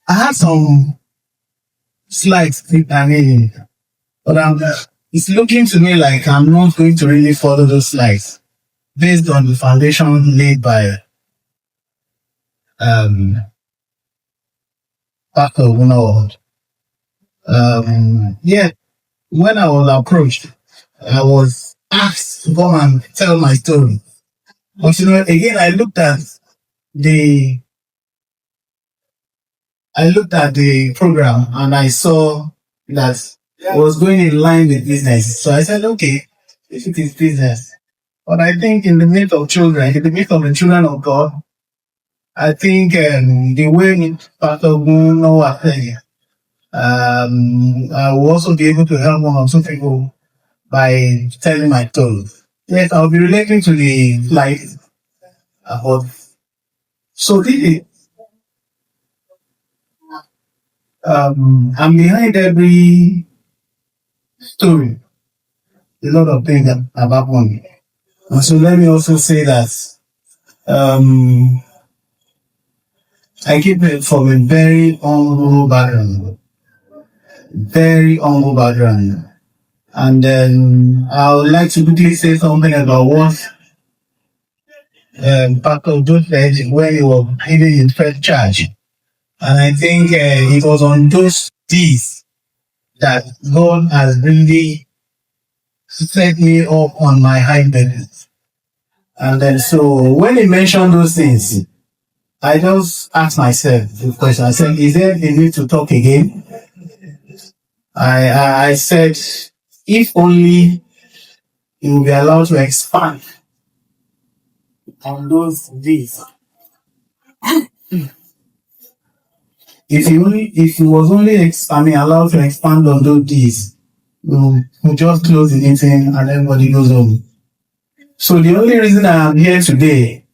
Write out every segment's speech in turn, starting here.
I had some slides, but it's looking to me like I'm not going to really follow those slides based on the foundation laid by um, Pastor Ogunawald. Yeah, when I was approached, I was asked to come and tell my story. But again, the I looked at the program and I saw that it was going in line with business. So I said, okay, if it is business. But I think in the midst of children, in the midst of the children of God, I think the way Pastor Bruno was saying, I will also be able to help one or two people by telling my story. Yes, I'll be relating to the life of. So really, I'm behind every story. A lot of things that have happened. And so let me also say that um, I came from a very humble background. Very humble background. And then I would like to quickly say something about what Pastor Ojo said when he was giving his first charge. And I think it was on those days that God has really set me up on my high business. And then so when he mentioned those things, I just asked myself the question. I said, is there a need to talk again? I said, if only you will be allowed to expand on those days. If you was only allowed to expand on those days, we'll just close the meeting and everybody goes home. So the only reason I am here today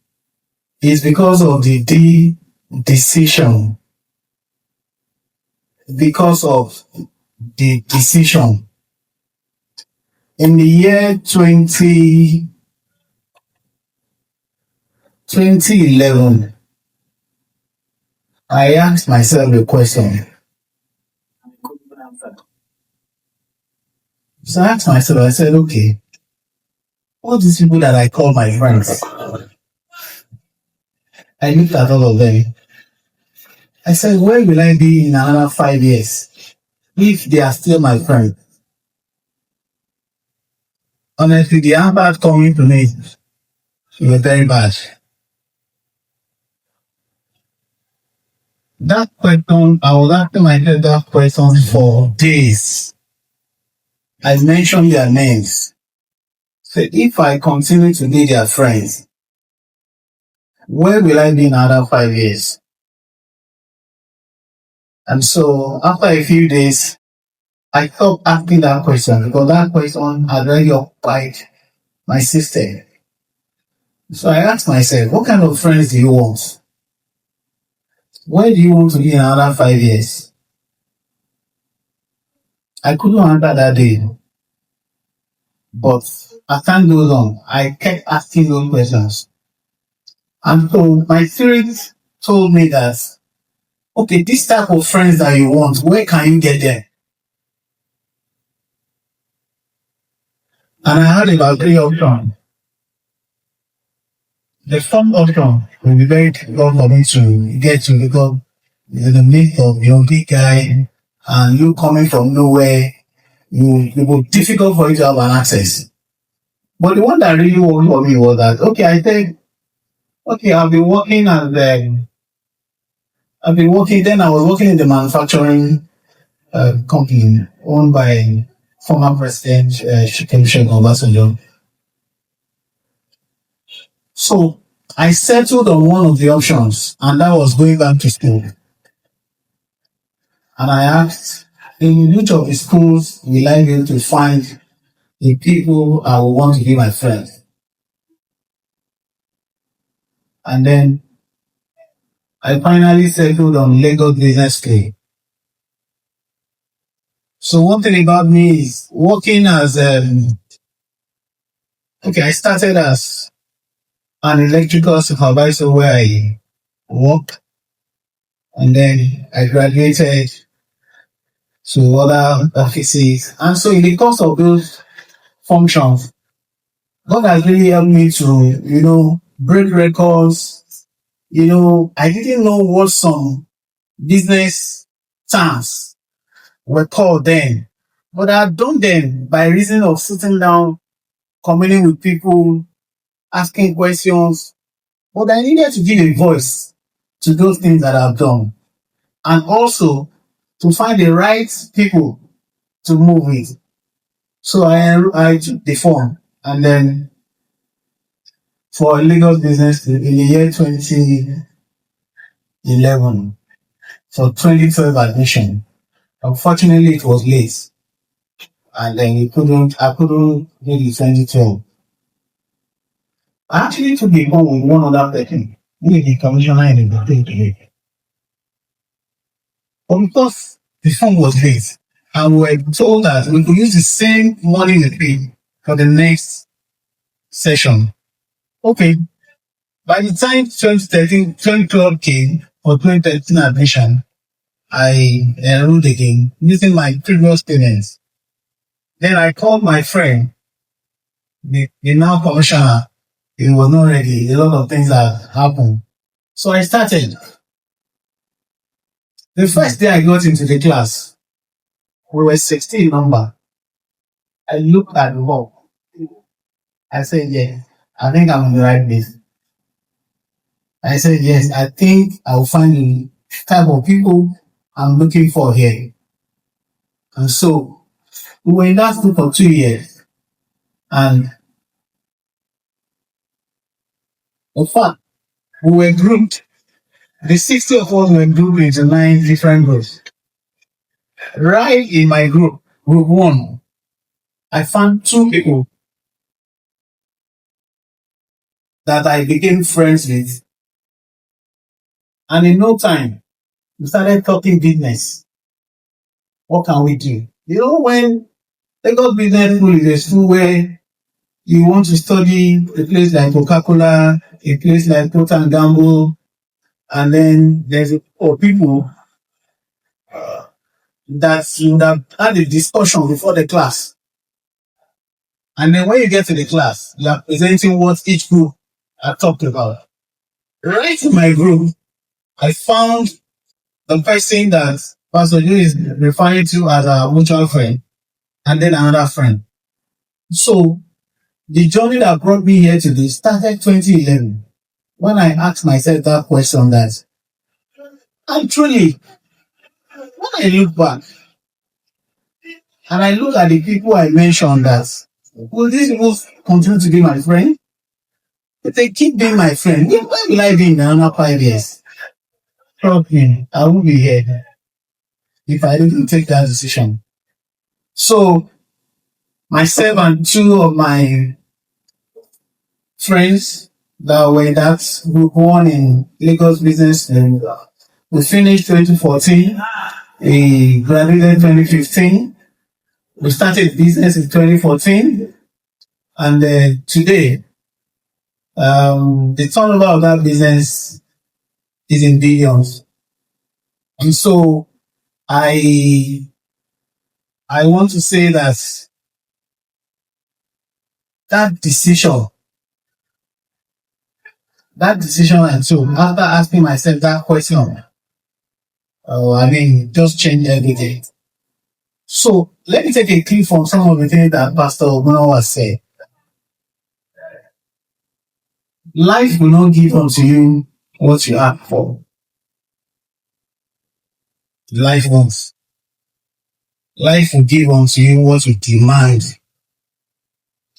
is because of the decision. Because of the decision. In the year 2011, I asked myself a question. So I asked myself, I said, okay, all these people that I call my friends, I looked at all of them. I said, where will I be in another 5 years if they are still my friends? Honestly, the answer coming to me was very bad. That question, I was asking myself that question for days. I mentioned their names. So if I continue to be their friends, where will I be in another 5 years? And so after a few days, I stopped asking that question because that question had already occupied my system. So I asked myself, what kind of friends do you want? Where do you want to be in another 5 years? I couldn't answer that day. But as time goes on, I kept asking those questions. And so my spirit told me that, okay, this type of friends that you want, where can you get them? And I had about 3 options. The first option will be very difficult for me to get to because you're in the midst of your big guy and you coming from nowhere, it will be difficult for you to have an access. But the one that really worked for me was that, okay, I said, okay, I've been working then I was working in the manufacturing company owned by former President Olusegun Obasanjo. So I settled on one of the options, and that was going back to school. And I asked, in which of the schools will I be able to find the people I will want to be my friends? And then I finally settled on Lagos Business School. So one thing about me is working as I started as an electrical supervisor where I work, and then I graduated to other offices. And so in the course of those functions, God has really helped me to, break records. I didn't know what some business terms were called then, but I had done them by reason of sitting down, communing with people, asking questions. But I needed to give a voice to those things that I've done, and also to find the right people to move with. So I took the form, and then for Lagos business in the year 2011 for 2012 admission. Unfortunately, it was late, and then I couldn't do the 2012. I actually took the form with one other person, who is the commissioner in the thing today. But because the form was late, and we were told that we could use the same money we paid for the next session. Okay. By the time 2013, 2012 came for 2013 admission, I enrolled again using my previous payments. Then I called my friend, the now commissioner. He was not ready. A lot of things had happened. So I started. The first day I got into the class, we were 16 number. I looked at the wall. I said, yeah, I think I'm in the right place. I said, yes, I think I'll find the type of people I'm looking for here. And so we were in that school for 2 years. And in fact, we were grouped. The 60 of us were grouped into 9 different groups. Right in my group, group 1, I found 2 people that I became friends with. And in no time, we started talking business. What can we do? When Lagos Business School is a school where you want to study a place like Coca-Cola, a place like Procter and Gamble, and then there's people that you would have had a discussion before the class. And then when you get to the class, you are presenting what each group had talked about. Right in my group, I found the person that Pastor Joe is referring to as a mutual friend, and then another friend. So the journey that brought me here today started 2011, when I asked myself that question that, and truly, when I look back, and I look at the people I mentioned that, will these people continue to be my friend? If they keep being my friend, where will I be in another 5 years? Trust me, I won't be here if I didn't take that decision. So, myself and 2 of my friends that were in that group 1 in Lagos Business, and we finished 2014, we graduated 2015, we started business in 2014, and today, the turnover of that business is in billions. And so I want to say that decision and so after asking myself that question, just changed everything. So let me take a clip from some of the things that Pastor Ogunawa said. Life will not give unto you what you ask for. Life wants. Life will give unto you what you demand.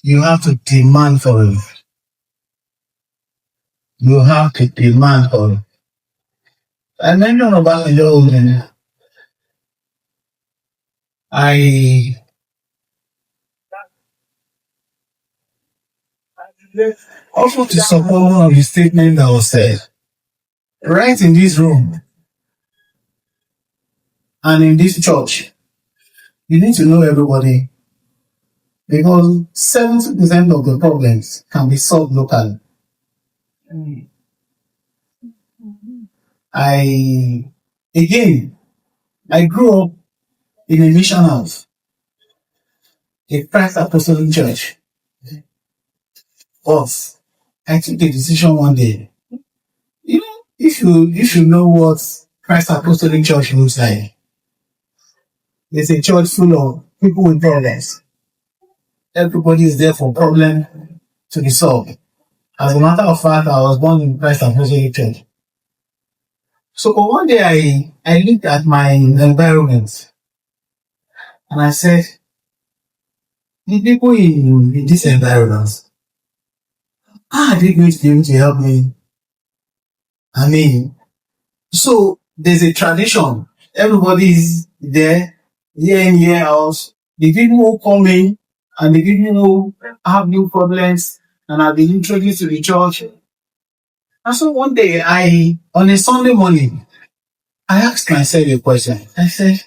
You have to demand for it. You have to demand for it. I mentioned about the old, and I also to support one of the statements that was said. Right in this room and in this church, you need to know everybody, because 70% of the problems can be solved locally. I Again, I grew up in a mission house, a Christ Apostolic Church. But I took a decision one day. You know, if you know what Christ Apostolic Church looks like, it's a church full of people with problems. Everybody is there for problem to be solved. As a matter of fact, I was born in Christ Apostolic Church. So one day I looked at my environment and I said, the people in this environment, how are they going to be able to help me? I mean, so there's a tradition. Everybody is there, year in, year out. The people who come in and the people who have new problems and have been introduced to the church. And so one day on a Sunday morning, I asked myself a question. I said,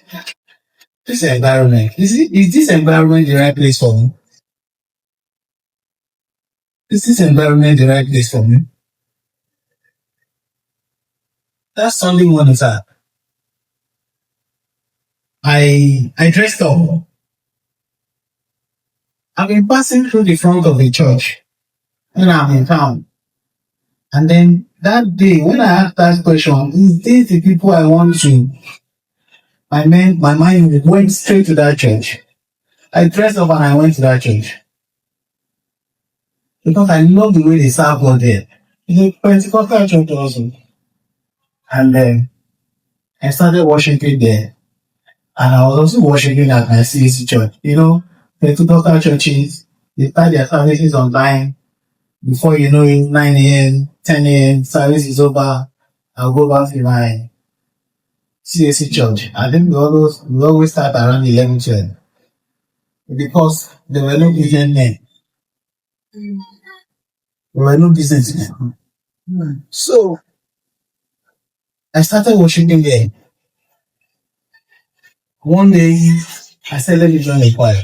this environment, is this environment the right place for me? Is this environment the right place for me? That Sunday morning, sir, I dressed up. I've been passing through the front of the church when I'm in town. And then that day, when I asked that question, is this the people I want to? My mind went straight to that church. I dressed up and I went to that church. Because I love the way they serve God there. It's a Pentecostal church also. And then I started worshiping there. And I was also worshiping at my CAC church. You know, Pentecostal churches, they start their services on time. Before you know it, 9 a.m., 10 a.m., service is over. I'll go back to my CAC church. I think we always start around 11, 12. Because there were no businessmen. There were no businessmen. So, I started worshiping there. One day, I said, let me join the choir.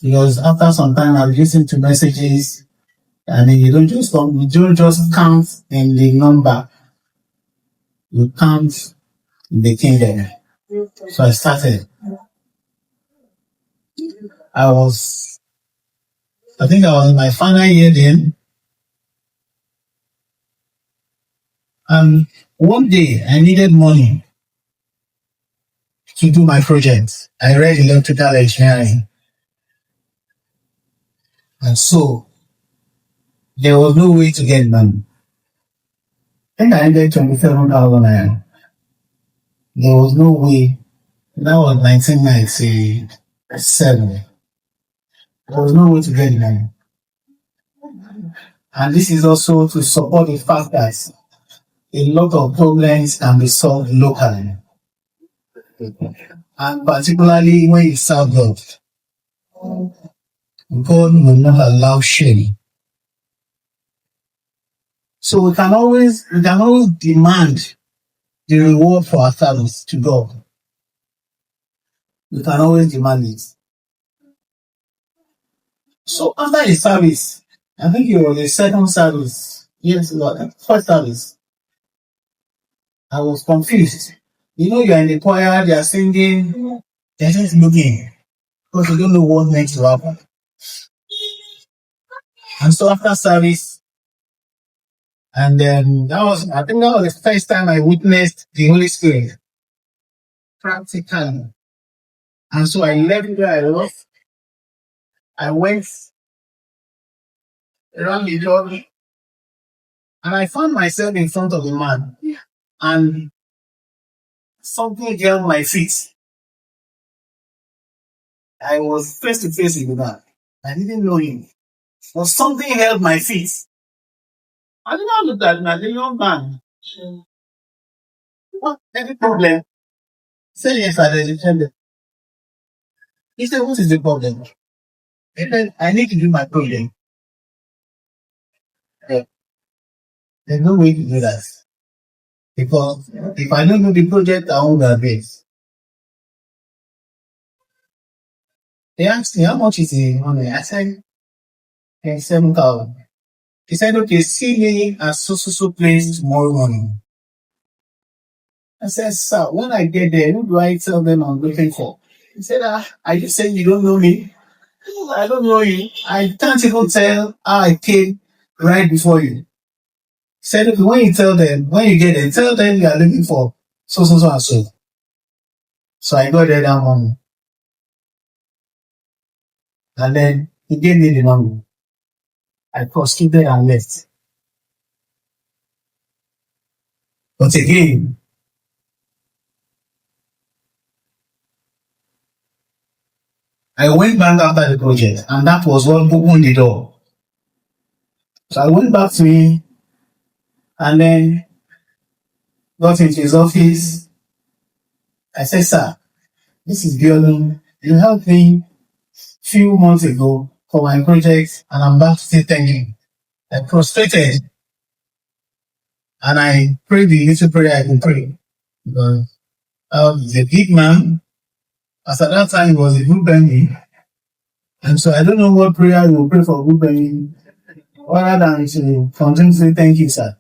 Because after some time, I was listening to messages, and then you don't just count in the number, you count in the kingdom. So I started. I think I was in my final year then. And one day I needed money to do my project. I read electrical engineering. And so there was no way to get money. I think I needed 27,000 naira. There was no way. That was 1997. There was no way to get money. And this is also to support the fact that a lot of problems can be solved locally. And particularly when you serve God, God will not allow shame. So we can always demand the reward for our service to God. We can always demand it. So after the service, I think it was the second service. Yes, Lord, first service. I was confused. You know, you're in the choir, they are singing, they're just looking because they don't know what next to happen. And so after service, and then I think that was the first time I witnessed the Holy Spirit practically. And so I left where I was. I went around the door and I found myself in front of a man. And something held my feet. I was face to face with the man. I didn't know him. But something held my feet. I did not look at him as a young man. What? Any problem? Say yes, I did. He said, what is the problem? He said, I need to do my project. Yeah. There's no way to do that. Because if I don't do the project, I won't have it. They asked me, how much is the money? I said, 7,000. He said, okay, see me at so place tomorrow morning. I said, sir, when I get there, who do I tell them I'm looking for? He said, are you saying you don't know me? I don't know you. I can't even tell how I came right before you. He said, okay, when you tell them, when you get there, tell them you are looking for so, so, so, and so. So I got there that morning. And then he gave me the number. I proceeded and left. But again, I went back after the project, and that was what opened the door. So I went back to him and then got into his office. I said, sir, this is Abiodun. You helped me few months ago for my project, and I'm back to say thank you. I prostrated and I prayed the little prayer I could pray. Because I was a big man. As at that time, he was a good baby. And so I don't know what prayer you will pray for good baby, other than to continue to say thank you, sir.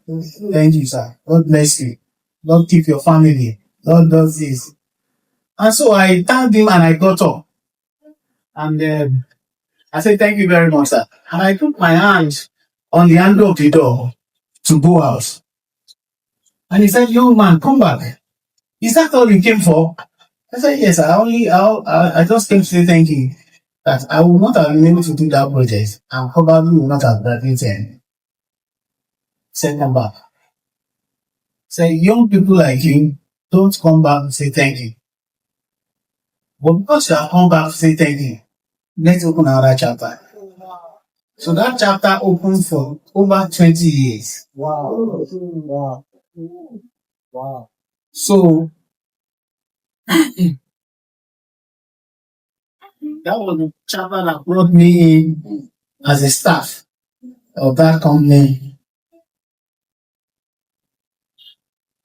Thank you, sir. God bless you. God keep your family. God does this. And so I thanked him and I got up. And I said, thank you very much, sir. And I put my hand on the handle of the door to go out. And he said, young man, come back. Is that all you came for? I said, yes, I just came to say thank you. That I would not have been able to do that project and probably would not have graduated. Said, come back. Say, young people like you, don't come back and say thank you. But because you have come back to say thank you, let's open another chapter. So that chapter opened for over 20 years. Wow. Wow. Wow. So that was the chapter that brought me in as a staff of that company.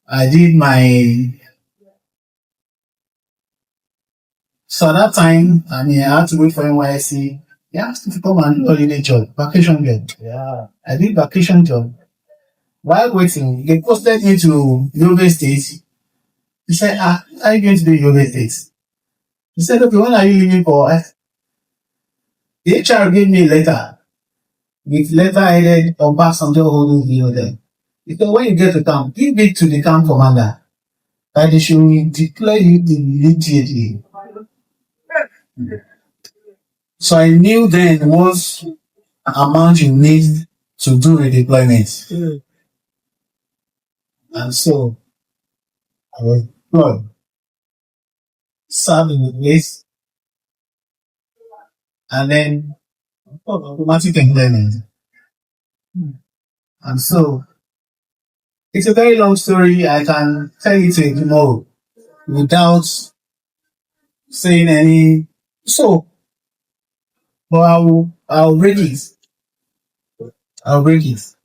I did my so at that time, I had to wait for NYSC. He asked me to come and do holiday job, vacation job. Yeah. I did vacation job. While waiting, they posted me to Yobe State. He said, are you going to do Yobe State? He said, okay, when are you leaving for? The HR gave me a letter. With letter headed Obasanjo holding the order. Because when you get to camp, give it to the camp commander. That they should declare you immediately. So I knew then what amount you need to do redeployment. And so I was deployed, served in the place, and then automatic employment. And so it's a very long story. I can tell it to you tomorrow without saying any. So, but I'll break it. I'll break it.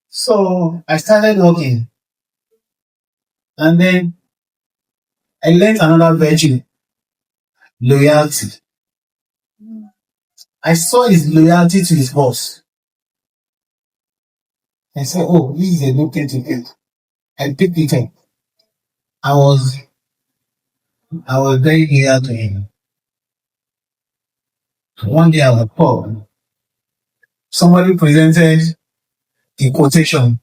So I started working, and then I learned another virtue, loyalty. I saw his loyalty to his boss. I said, oh, this is a good thing to do. I picked it up. I was very loyal to him. One day I was called. Somebody presented the quotation,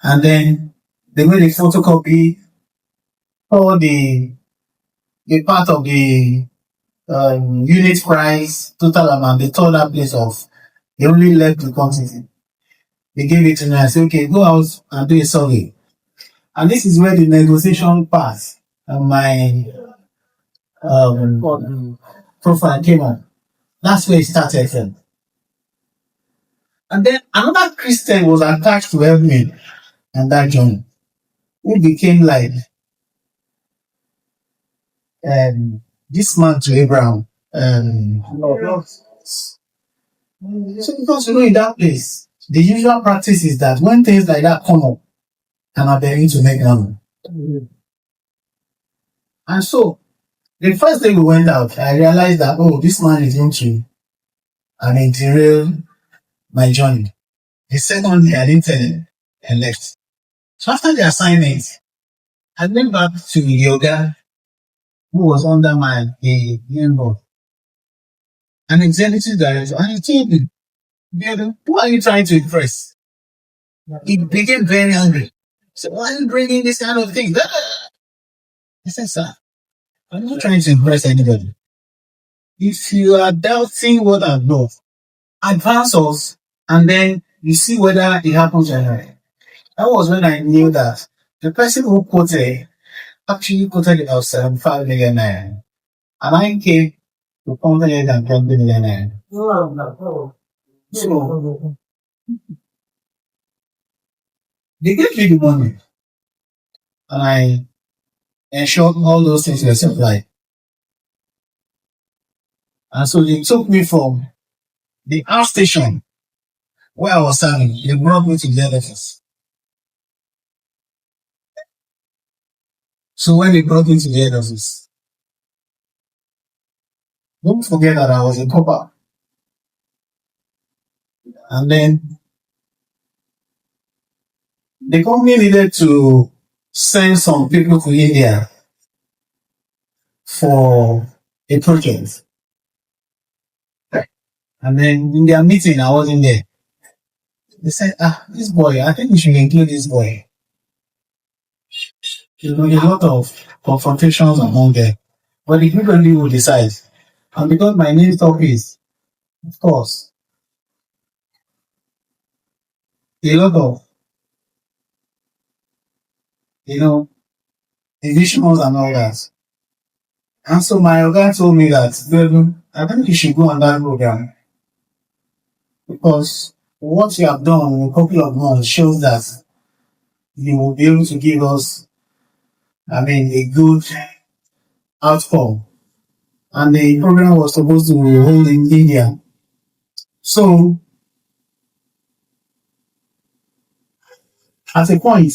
and then they made a photocopy for the part of the unit price, total amount. They told that place off. They only left the quantity. They gave it to me. I said, okay, go out and do a survey. And this is where the negotiation part of my profile came on. That's where it started from. And then another Christian was attached to help me and that journey, who became like this man to Abraham. So because in that place, the usual practice is that when things like that come up, and are beginning to make money. And so the first day we went out, I realized that this man is going to derail my journey. The second day I didn't tell him and left. So after the assignment, I went back to yoga, who was under my main boss, an executive director, and he told me, "Abiodun, who are you trying to impress?" He became very angry. So why are you bringing this kind of thing? I said, sir, I'm not trying to impress anybody. If you are doubting what I've done, advance us and then you see whether it happens or not. That was when I knew that the person who quoted actually quoted about 75 million naira. And I came to 120 million naira. So they gave me the money and I ensured all those things were supplied. And so they took me from the outstation where I was serving. They brought me to the head office. So when they brought me to the head office, don't forget that I was a copper. And then the company needed to send some people to India for a project. And then in their meeting, I wasn't there. They said, this boy, I think we should include this boy. There will be a lot of confrontations among them. But the group only will decide. And because my main topic is, of course, a lot of, divisions and all that. And so my guy told me that, "Well, I think you should go on that program because what you have done in a couple of months shows that you will be able to give us, a good outcome." And the program was supposed to hold in India. So at a point,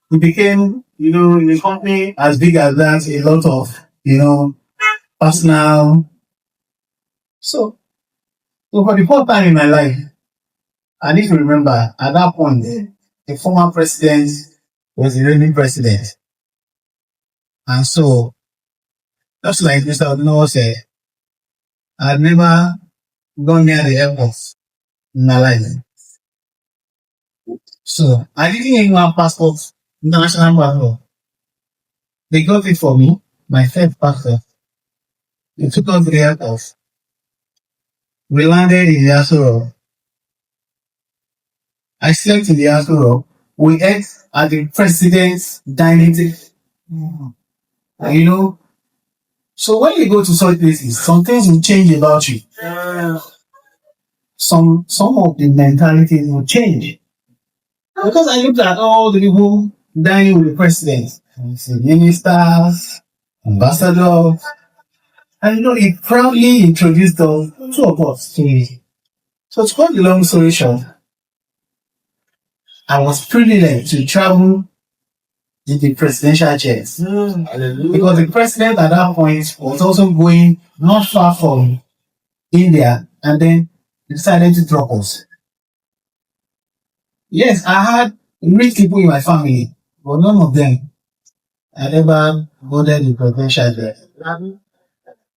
it became, in a company as big as that, a lot of, personal. So for the first time in my life, I need to remember at that point, the former president was the reigning president. And so, just like Mr. Odino said, I've never gone near the airport in my life. So, I didn't even have passport, international passport. They got it for me, my first passport. They took us to the airport. We landed in the Asuro. I slept in the Asuro. We ate at the president's dining table. And so when you go to such places, some things will change about you. Some of the mentalities will change. Because I looked at all the people dining with the president, the ministers, ambassadors, and he proudly introduced the two of us to me. So to cut the long story short, I was privileged to travel in the presidential jet. Because the president at that point was also going not far from India, and then decided to drop us. Yes, I had rich people in my family, but none of them had ever boarded the presidential jet.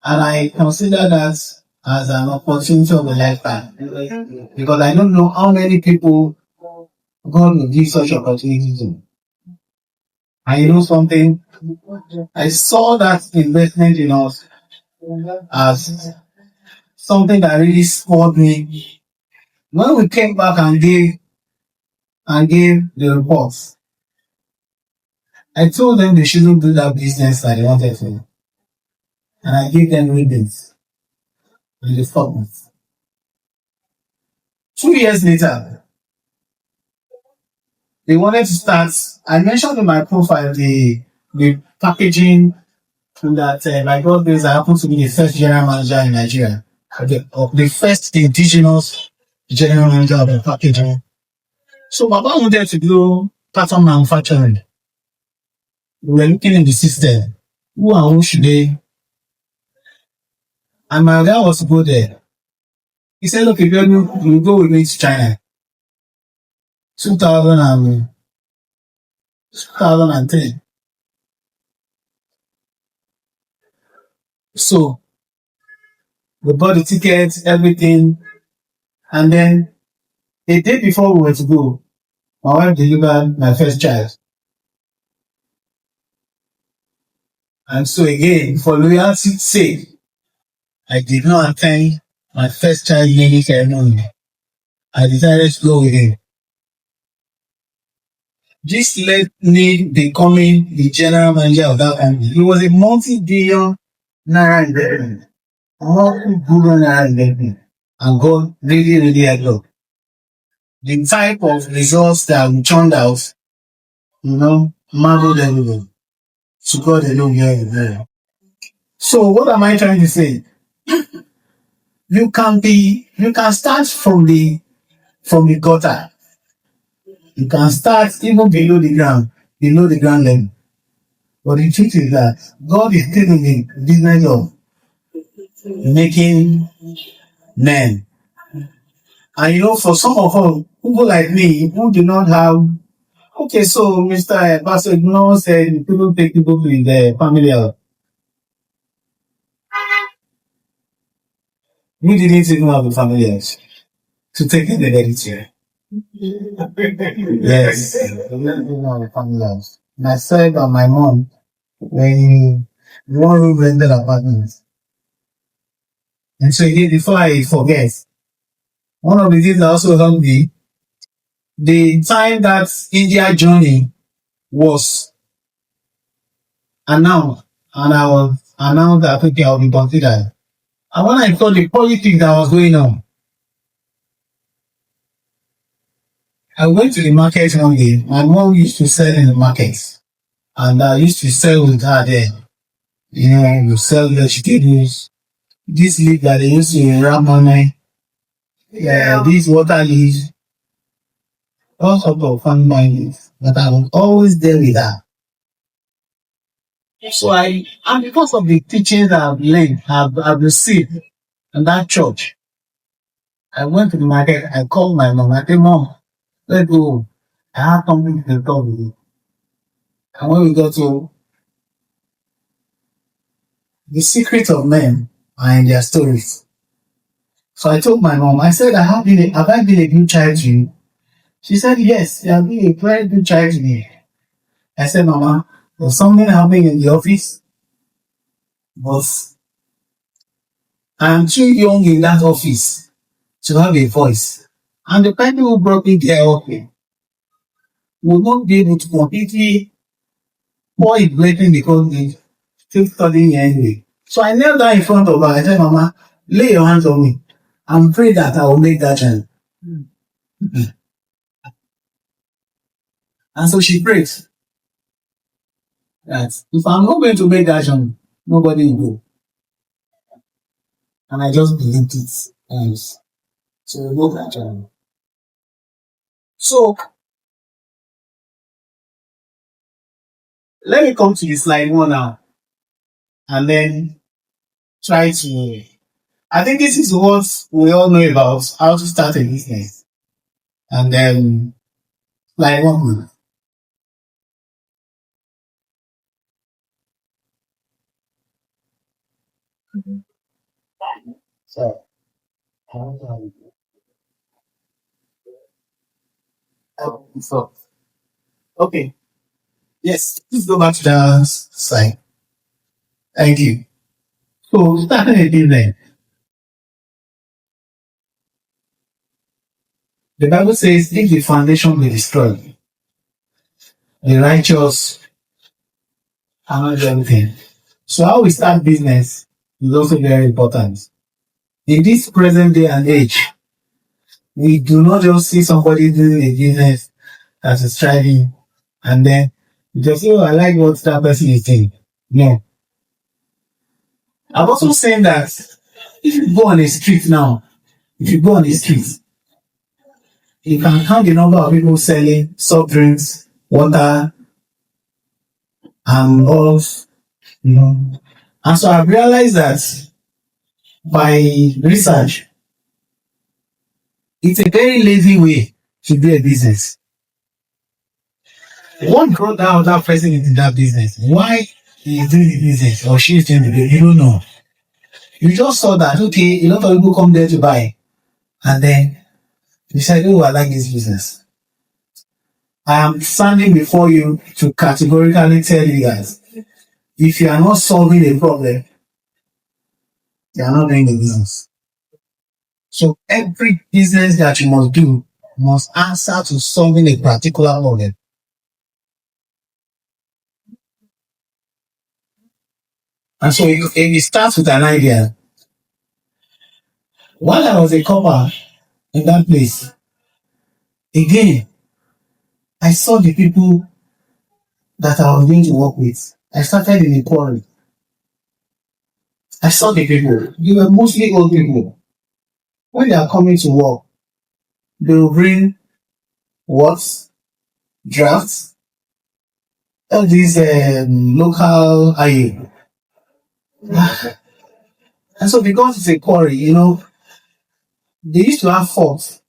And I consider that as an opportunity of a lifetime. Because I don't know how many people God will give such opportunity to. And something, I saw that investment in us as something that really scored me. When we came back and gave the reports, I told them they shouldn't do that business that they wanted to. And I gave them readings in the format. 2 years later, they wanted to start. I mentioned in my profile the packaging that by God grace I happened to be the first general manager in Nigeria. The first indigenous general manager of the packaging. So Baba wanted to do pattern manufacturing. We were looking in the system. Who and who should they? And my guy was to go there. He said, "Look, if you go with me to China." 2000 and 2010. So we bought the tickets, everything, and then a day before we were to go, my wife delivered my first child. And so again, for loyalty's sake, I did not attend my first child naming ceremony. I decided to go with him. This led me becoming the general manager of that company. It was a multi-billion naira investment. Multi-billion naira investment. And God really helped us. The type of results that we turned out, marveled everybody. To God alone here is there. So what am I trying to say? You can start from the gutter. You can start even below the ground level. But the truth is that God is still in the business of making men. And for some of us, people like me, who do not have, okay, so Mr. Pastor said people take people to the family house. We didn't even have a family house to take in the hereditary. Yes, we didn't even have a family house. Myself and my mom, when one room rented apartments. And so again, before I forget, one of the things that also helped me, the time that India journey was announced, and I was announced that okay, I'll be considered. And when I saw the politics that was going on, I went to the market one day. My mom used to sell in the markets, and I used to sell with her there. You sell vegetables, this leaf that they used to wrap money, these water leaves, all sorts of fun leaves. But I was always there with her. So and because of the teachings that I've learned, I've received in that church, I went to the market, I called my mom, I said, Mom, let's go. I have something to talk with you. And when we got to the secret of men are in their stories. So I told my mom, I said, have I been a good child to you? She said, yes, you have been a very good child to me. I said, Mama, there's something happening in the office, but I am too young in that office to have a voice. And the people who brought me there will not be able to completely pour his blessing because he's still studying anyway. So I knelt down in front of her. I said, Mama, lay your hands on me. I'm praying that I will make that child. And so she prayed that if I'm not going to make that child, nobody will go. And I just believed it. And so we make that child. So let me come to the slide one now. And then try to, I think this is what we all know about how to start a business. And then slide one. So, okay. Yes, please go back to the slide. Thank you. So, starting a business. The Bible says, if the foundation be destroyed, the righteous are not everything. So, how we start business is also very important. In this present day and age, we do not just see somebody doing a business as a striving and then just say, oh, I like what that person is saying. No. I'm also saying that if you go on the street now, you can count the number of people selling soft drinks, water, and all, And so I've realized that by research, it's a very lazy way to do a business. What brought that other person into that business? Why he is doing the business or she is doing the business? You don't know. You just saw that, okay, a lot of people come there to buy. And then you said, oh, I like this business. I am standing before you to categorically tell you guys, if you are not solving a problem, you are not doing the business. So every business that you must do must answer to solving a particular problem. And so if it starts with an idea. While I was a copper in that place, again, I saw the people that I was going to work with. I started in a quarry. I saw the people. They were mostly old people. When they are coming to work, they will bring what? Drafts. All these local IU. And so because it's a quarry, they used to have faults.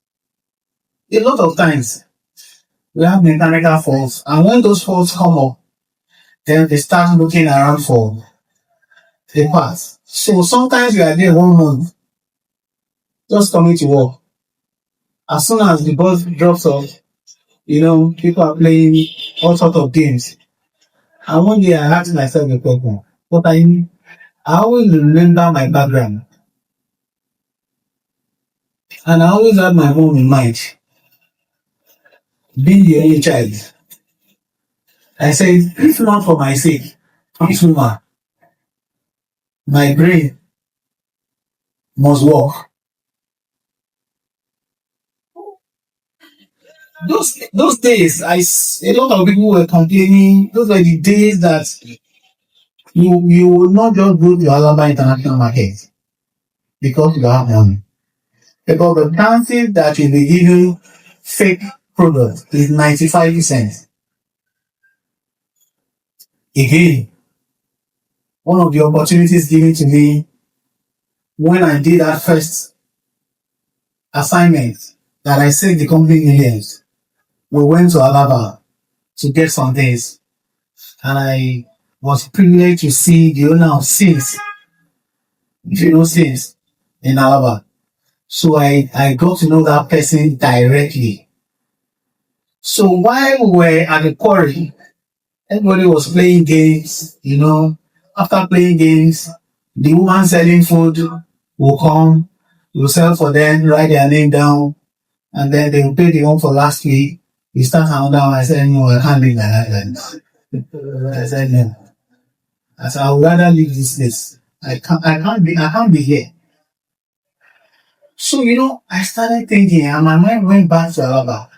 A lot of times, we have mechanical faults. And when those faults come up, then they start looking around for the parts. So sometimes you are there 1 month, just coming to work. As soon as the bus drops off, people are playing all sorts of games. And one day I asked myself a question. But I always remember my background. And I always had my mom in mind. Being the only child. I said, if not for my sake, this woman, my brain must work. Those days, a lot of people were complaining. Those were the days that you will not just go to Alaba International Market because you have money. Because the chances that you'll be giving fake products is 95%. Again, one of the opportunities given to me when I did that first assignment that I saved the company millions, we went to Alaba to get some things, and I was privileged to see the owner of Sins, if you know Sins, in Alaba. So I got to know that person directly. So while we were at the quarry, everybody was playing games, After playing games, the woman selling food will come, will sell for them, write their name down, and then they will pay the one for last week. You start another one. I said, no, I can't live like that. I said, no. I said, I would rather leave this place. I can't be here. So, I started thinking, and my mind went back to Alaba.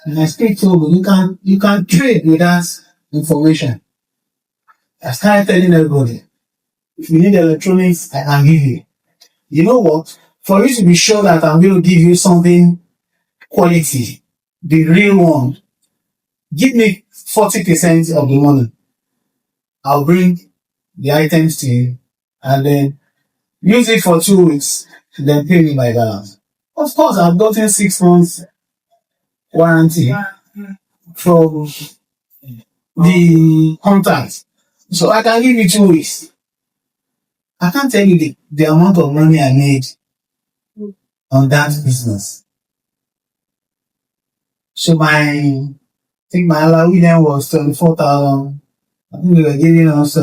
And I still told me, you can trade with us information. I started telling everybody, if you need electronics, I can give you. You know what? For you to be sure that I'm going to give you something quality, the real one, give me 40% of the money. I'll bring the items to you and then use it for 2 weeks, then pay me my balance. Of course, I've gotten 6 months warranty from the contact. So I can give you 2 weeks. I can't tell you the amount of money I made on that business. So I think my allowance was 24,000. I think they were giving us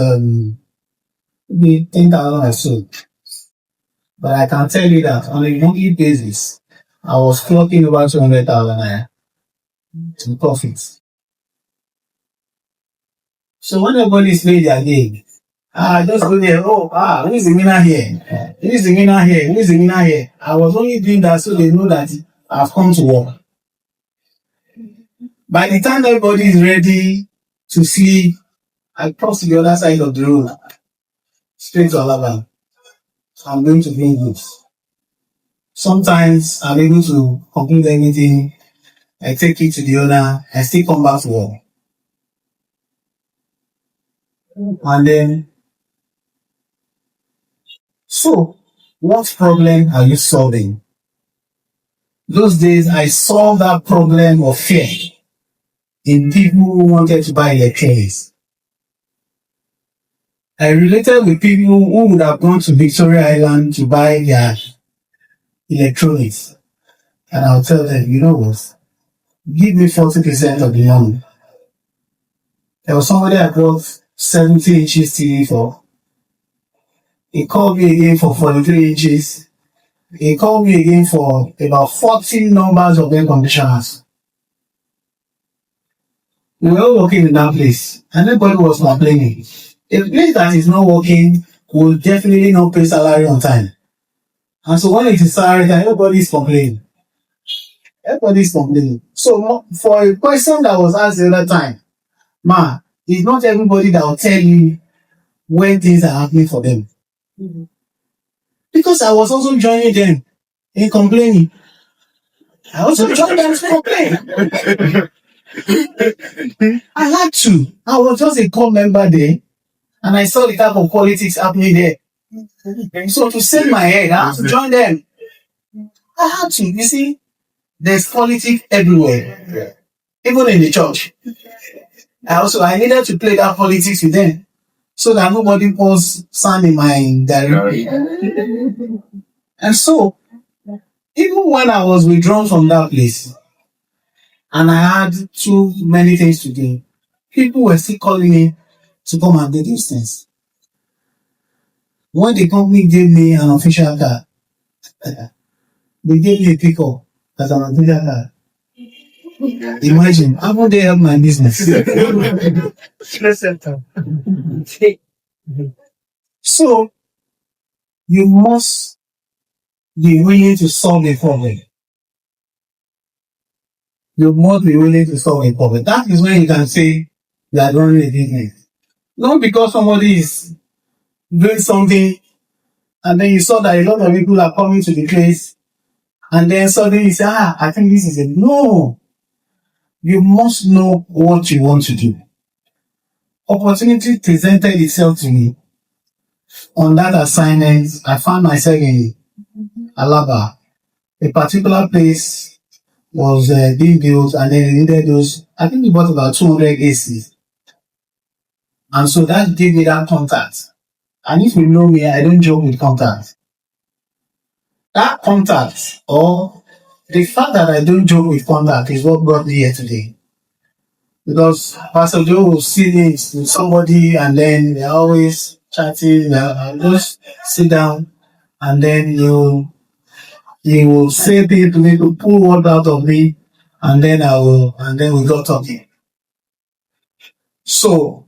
maybe 10,000 or so. But I can tell you that on a monthly basis, I was clocking over 200,000 in profits. So when everybody is playing their game, just go there. Who is the winner here? Who is the winner here? Who is the winner here? I was only doing that so they know that I've come to work. By the time everybody is ready to sleep, I cross to the other side of the road, straight to Alaba. I'm going to bring goods. Sometimes I'm able to complete everything. I take it to the owner. I still come back to work. And then, so what problem are you solving? Those days, I solved that problem of fear. in people who wanted to buy electronics. I related with people who would have gone to Victoria Island to buy their electronics. And I'll tell them, you know what? Give me 40% of the money. There was somebody I bought 70 inches TV for. He called me again for 43 inches. He called me again for about 14 numbers of air conditioners. We were all working in that place, and everybody was complaining. A place that is not working will definitely not pay salary on time. And so when it is salary time, everybody is complaining. Everybody is complaining. So for a question that was asked the other time, it's not everybody that will tell you when things are happening for them. Mm-hmm. Because I was also joining them in complaining. I also joined them to complain. I had to. I was just a core member there, and I saw the type of politics happening there. So to save my head, I had to join them. I had to. You see, there's politics everywhere, even in the church. I needed to play that politics with them, so that nobody pours sand in my diary. And so, even when I was withdrawn from that place, and I had too many things to do, people were still calling me to come and do these things. When the company gave me an official card, they gave me a pickup as an official card. Imagine, how would they help my business? So, you must be willing to solve a problem. You must be willing to solve a problem. That is when you can say you are running a business. Not because somebody is doing something and then you saw that a lot of people are coming to the place and then suddenly you say, I think this is it. No. You must know what you want to do. Opportunity presented itself to me. On that assignment, I found myself in Alaba. A particular place was being built and then they needed those, I think we bought about 200 ACs. And so that gave me that contact. And if you know me, I don't joke with contact. That contact, or the fact that I don't joke with contact, is what brought me here today. Because Pastor Joe will see me with somebody and then they're always chatting. I'll just sit down and then he will say things to me to pull word out of me and then we got talking. So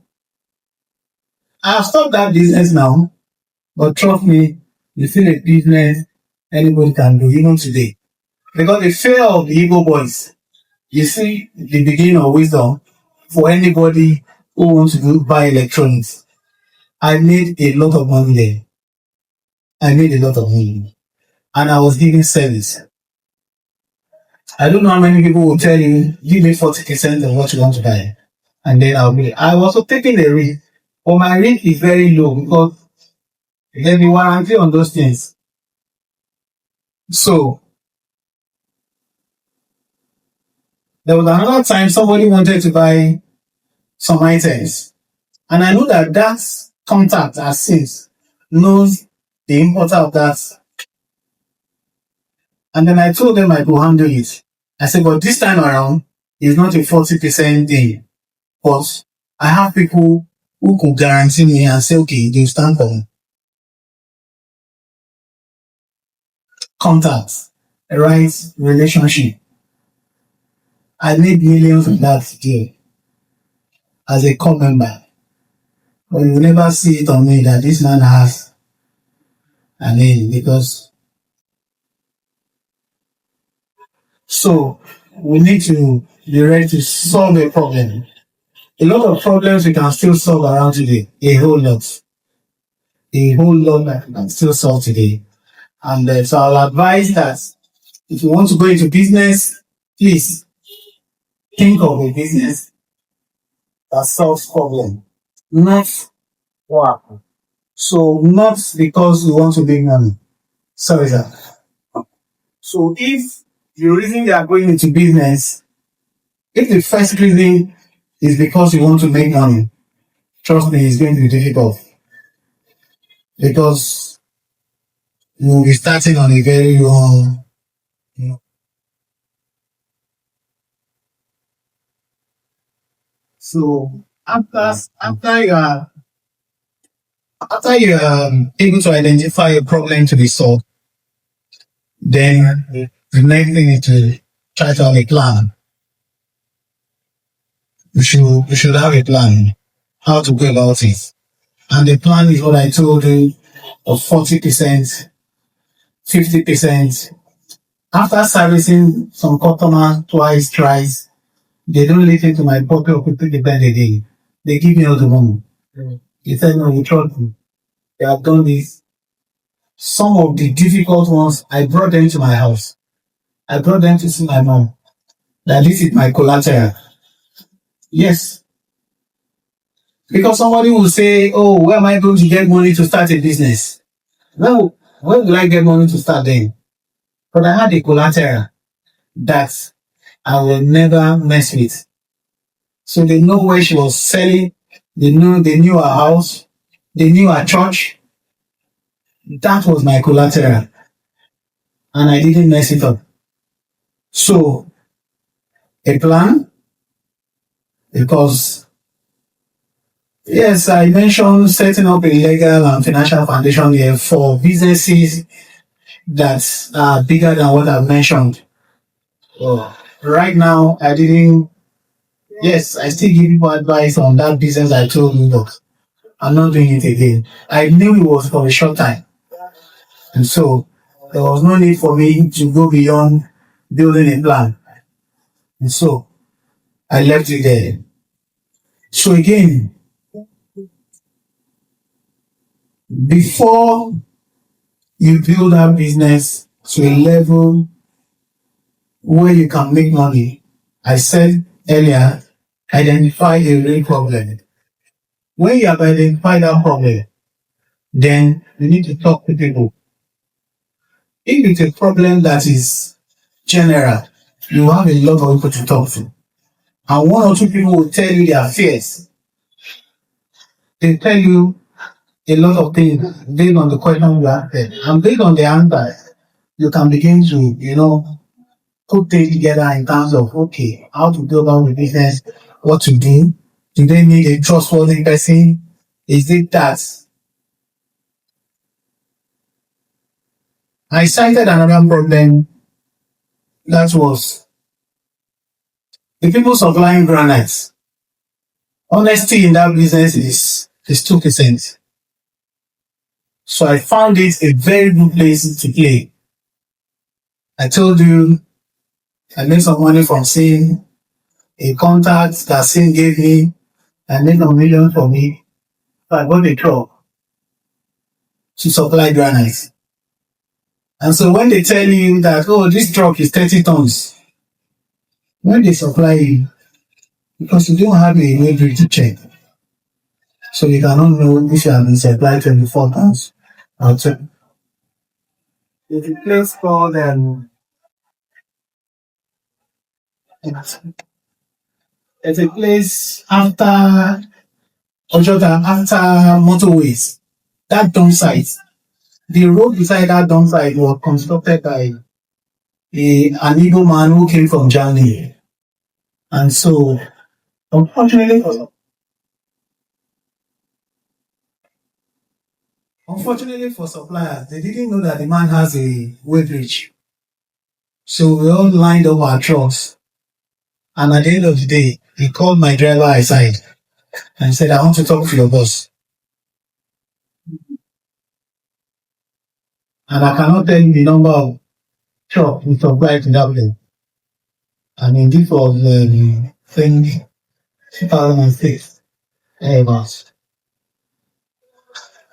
I have stopped that business now, but trust me, it's still a business anybody can do, even today. Because the fear of the Igbo boys, you see the beginning of wisdom for anybody who wants to buy electronics. I made a lot of money there. And I was giving service. I don't know how many people will tell you, give me 40% of what you want to buy. And then I was also taking the risk. But my risk is very low because there's a warranty on those things. So, there was another time somebody wanted to buy some items. And I know that contact as since knows the importer of that. And then I told them I could handle it. I said, but this time around, it's not a 40% thing. But I have people who could guarantee me and say, okay, they'll stand for me. Contacts, right relationship. I made millions of that today as a core member. But you will never see it on me that this man has a name because so we need to be ready to solve a problem. A lot of problems we can still solve around today. A whole lot that we can still solve today. And so I'll advise that if you want to go into business, please think of a business that solves problem, not what happened. So not because you want to make money. Sorry, sir. So if the reason you are going into business If the first reason is because you want to make money, trust me, it's going to be difficult because you will be starting on a very wrong. You know. So after you are able to identify a problem to be solved, then the next thing is to try to have a plan. You should have a plan how to go about it. And the plan is what I told you of 40%, 50%. After servicing some customer twice, thrice, they don't listen to my proper or 50% again. They give me all the money. They tell me, we trust you. They have done this. Some of the difficult ones, I brought them to my house. I brought them to see my mom. That this is my collateral. Yes. Because somebody will say, oh, where am I going to get money to start a business? No, where will I get money to start then? But I had a collateral that I will never mess with. So they know where she was selling. They knew her house. They knew her church. That was my collateral. And I didn't mess it up. So a plan, because yes, I mentioned setting up a legal and financial foundation here for businesses that are bigger than what I've mentioned. So right now, I didn't. Yes, I still give people advice on that business I told you, but I'm not doing it again. I knew it was for a short time, and so there was no need for me to go beyond building a plan. And so I left it there. So again, before you build that business to a level where you can make money, I said earlier, identify a real problem. When you have identified that problem, then you need to talk to people. If it's a problem that is general, you have a lot of people to talk to. And one or two people will tell you their fears. They tell you a lot of things based on the question you ask them. And based on the answer, you can begin to, put things together in terms of, okay, how to go about the business, what to do. Do they need a trustworthy person? Is it that? I cited another problem that was the people supplying granites. Honesty in that business is 2%. So I found it a very good place to play. I told you I made some money from seeing a contact that Sin gave me and made a million for me. So I bought a truck to supply granite. And so when they tell you that, oh, this truck is 30 tons, when they supply you, because you don't have a weight to check, so you cannot know if you have been supplied 24 tons or 20. There's a place called there's a place after Ojota, after motorways, that dump site. The road beside that dump site was constructed by an Igbo man who came from Germany. And so, unfortunately for suppliers, they didn't know that the man has a weight bridge. So we all lined up our trucks. And at the end of the day, he called my driver aside and said, I want to talk to your boss. And I cannot tell you the number of trucks we supplied to that place. I mean, this was, I think, 2006. Thereabouts.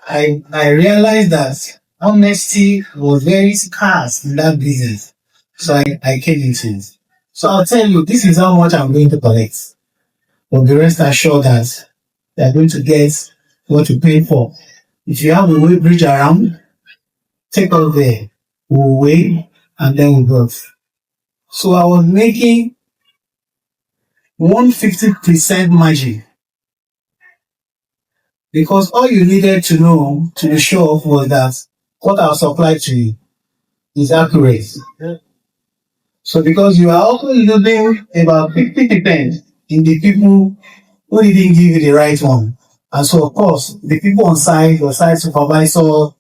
I realized that honesty was very scarce in that business. So I came into it. So I'll tell you, this is how much I'm going to collect. But the rest assured that they're going to get what you pay for. If you have a weight bridge around, take us there. We'll weigh and then we'll go. So I was making 150% margin. Because all you needed to know to be sure of was that what I'll supply to you is accurate. So because you are also losing about 50% in the people who didn't give you the right one. And so of course, the people on site, your site supervisor,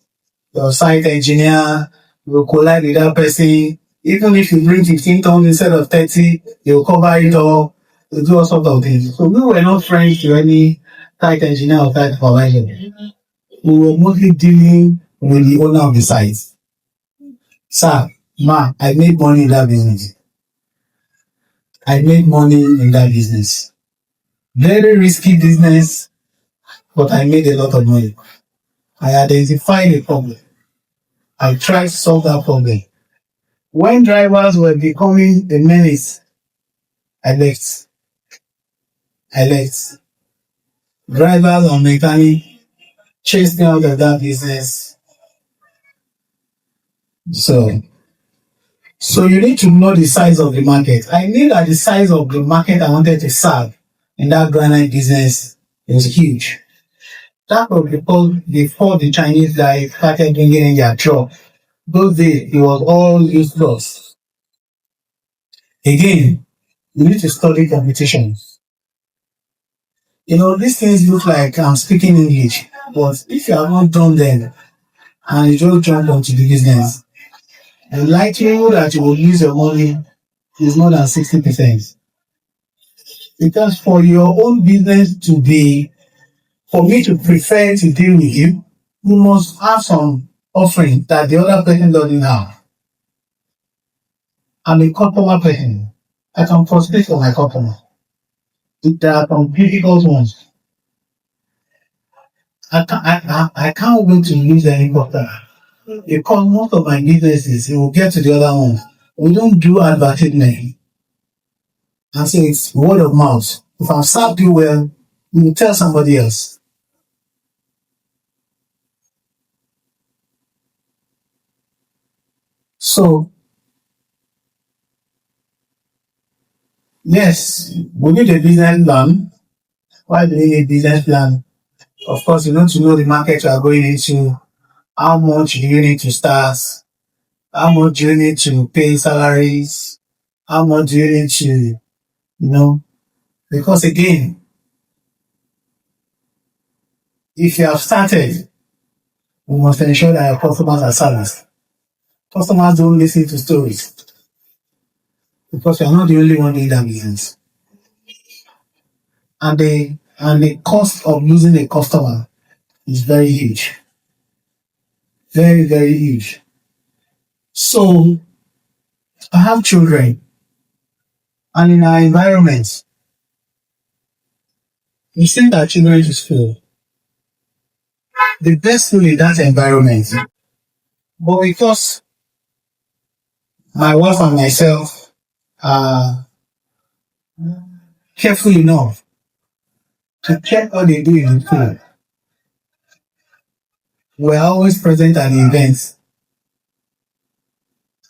your site engineer, will collide with that person. Even if you bring 15 tons instead of 30, they'll cover it all. They'll do all sorts of things. So we were not friends to any site engineer or site supervisor. We were mostly dealing with the owner of the site. Sir, ma, I made money in that business. I made money in that business. Very risky business, but I made a lot of money. I identified a problem. I tried to solve that problem. When drivers were becoming a menace, I left. I left. Drivers and mechanics chased me out of that business. So, so you need to know the size of the market. I knew that the size of the market I wanted to serve in that granite business was huge. That was before the Chinese guy started bringing in their truck. Those days, it was all useless. Again, you need to study competitions. You know, these things look like I'm speaking English, but if you have not done them and you just jump onto the business, the likelihood that you will lose your money is more than 60%. Because for your own business to be, for me to prefer to deal with you, you must have some offering that the other person doesn't have. I'm a customer person. I can frustrate for my customer. There are some difficult ones. I can't wait to use the helicopter because most of my businesses, it will get to the other ones. We don't do advertisement. And say it's word of mouth. If I've served you well, you will tell somebody else. So, yes, we need a business plan. Why do we need a business plan? Of course, you need to know the market you are going into. How much do you need to start? How much do you need to pay salaries? How much do you need to, because again, if you have started, we must ensure that your customers are serviced. Customers don't listen to stories because you're not the only one doing that business. And the cost of losing a customer is very huge. Very, very huge. So I have children, and in our environment, we send our children to school. The best school in that environment. But because my wife and myself are careful enough to check what they do in the school, we're always present at the events.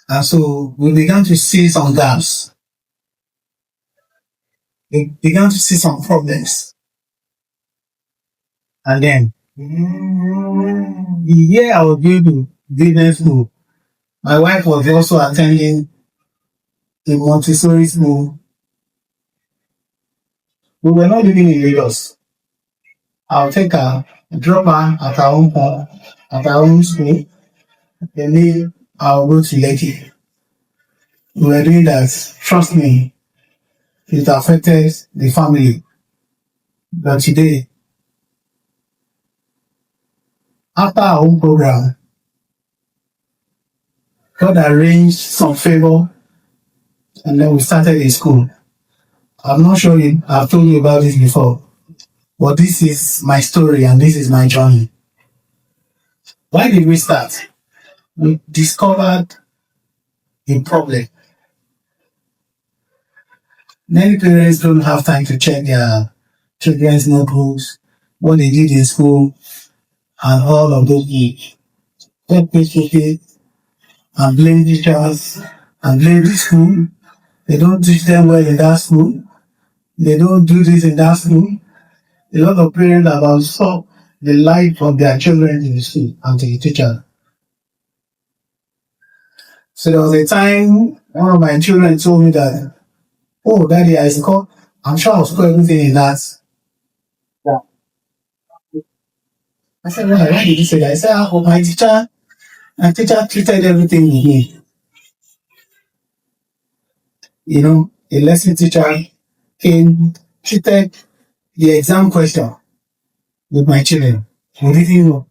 And so we began to see some gaps. We began to see some problems. And then, the year I was going to business school, my wife was also attending a Montessori school. We were not living in Lagos. I'll take her, drop her at her own home, at her own school, and then I'll go to Lekki. We were doing that. Trust me, it affected the family. But today, after our own program, God arranged some favor, and then we started a school. I'm not sure I've told you about this before, but this is my story and this is my journey. Why did we start? We discovered a problem. Many parents don't have time to check their children's notebooks, what they did in school, and all of those things. Take it and blame teachers and blame the school. They don't teach them well in that school. they don't do this in that school. A lot of parents about saw the life of their children in the school and to the teacher. So there was a time one of my children told me that, oh, daddy, I'm sure I'll score everything in that. Yeah. I said, why did you say that? I said, oh, my teacher treated everything with me. You know, a lesson teacher came, treated the exam question with my children. We didn't know.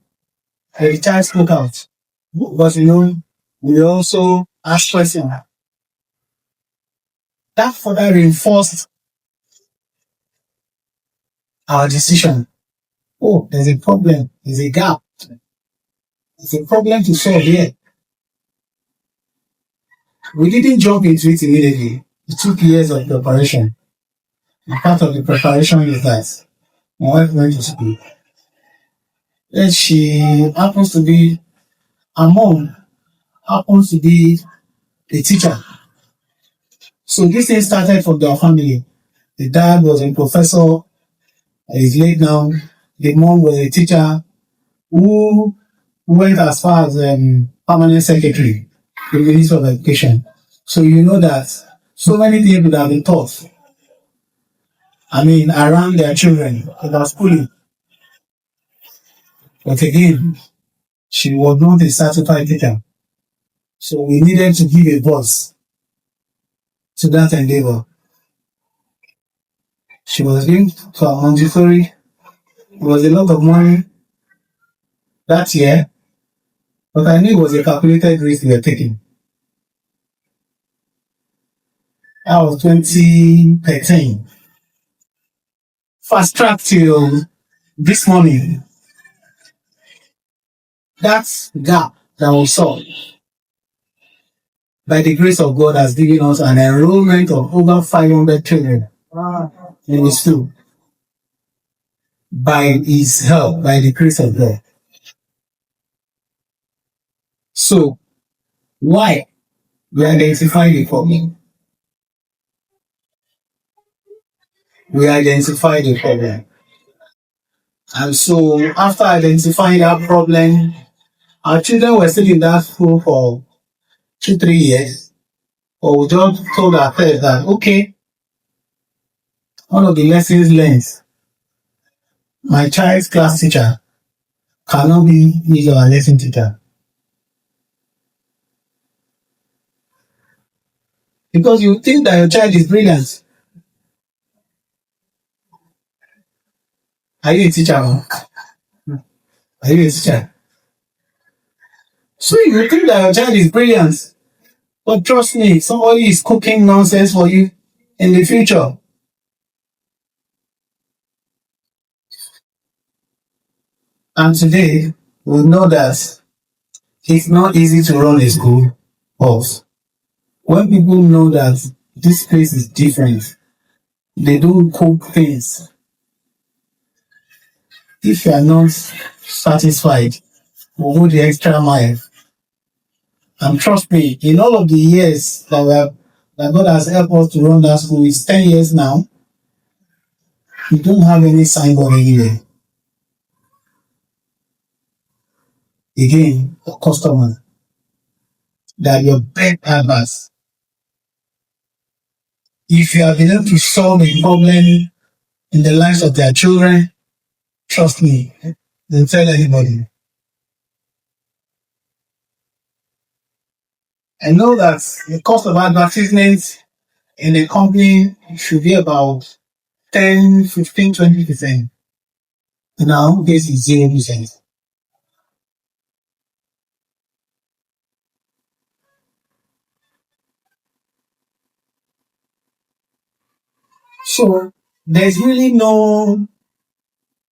And the child spoke out. But you know, we also asked questions. That further reinforced our decision. Oh, there's a problem, there's a gap, there's a problem to solve here. We didn't jump into it immediately. It took years of preparation. And part of the preparation is that my wife went to school. Then she happens to be, her mom happens to be a teacher. So this thing started from their family. The dad was a professor, he's late now. The mom was a teacher who went as far as permanent secretary in the Ministry of Education. So you know that so many things would have been taught. I mean, around their children about schooling. But again, she was not a certified teacher. So we needed to give a voice to that endeavor. She was going to a Montessori. It was a lot of money that year, but I knew it was a calculated risk we were taking. That was 2013. Fast track till this morning. That gap that we saw, by the grace of God, has given us an enrollment of over 500 children in the school. By His help, by the grace of God. So, why? We identify the problem. We identify the problem. And so, after identifying that problem, our children were still in that school for 2-3 years. But we just told ourselves that, okay, one of the lessons learned, my child's class teacher cannot be his or her lesson teacher. Because you think that your child is brilliant. Are you a teacher? Are you a teacher? So you think that your child is brilliant. But trust me, somebody is cooking nonsense for you in the future. And today, we know that it's not easy to run a school off. When people know that this place is different, they don't cook things. If you are not satisfied, we'll go the extra mile. And trust me, in all of the years that God has helped us to run that school, it's 10 years now, we don't have any signboard anywhere. Again, a customer, that your best advice. If you have been able to solve a problem in the lives of their children, trust me, they'll tell anybody. I know that the cost of advertisement in a company should be about 10, 15, 20%. In our own case, it's 0%. So there's really no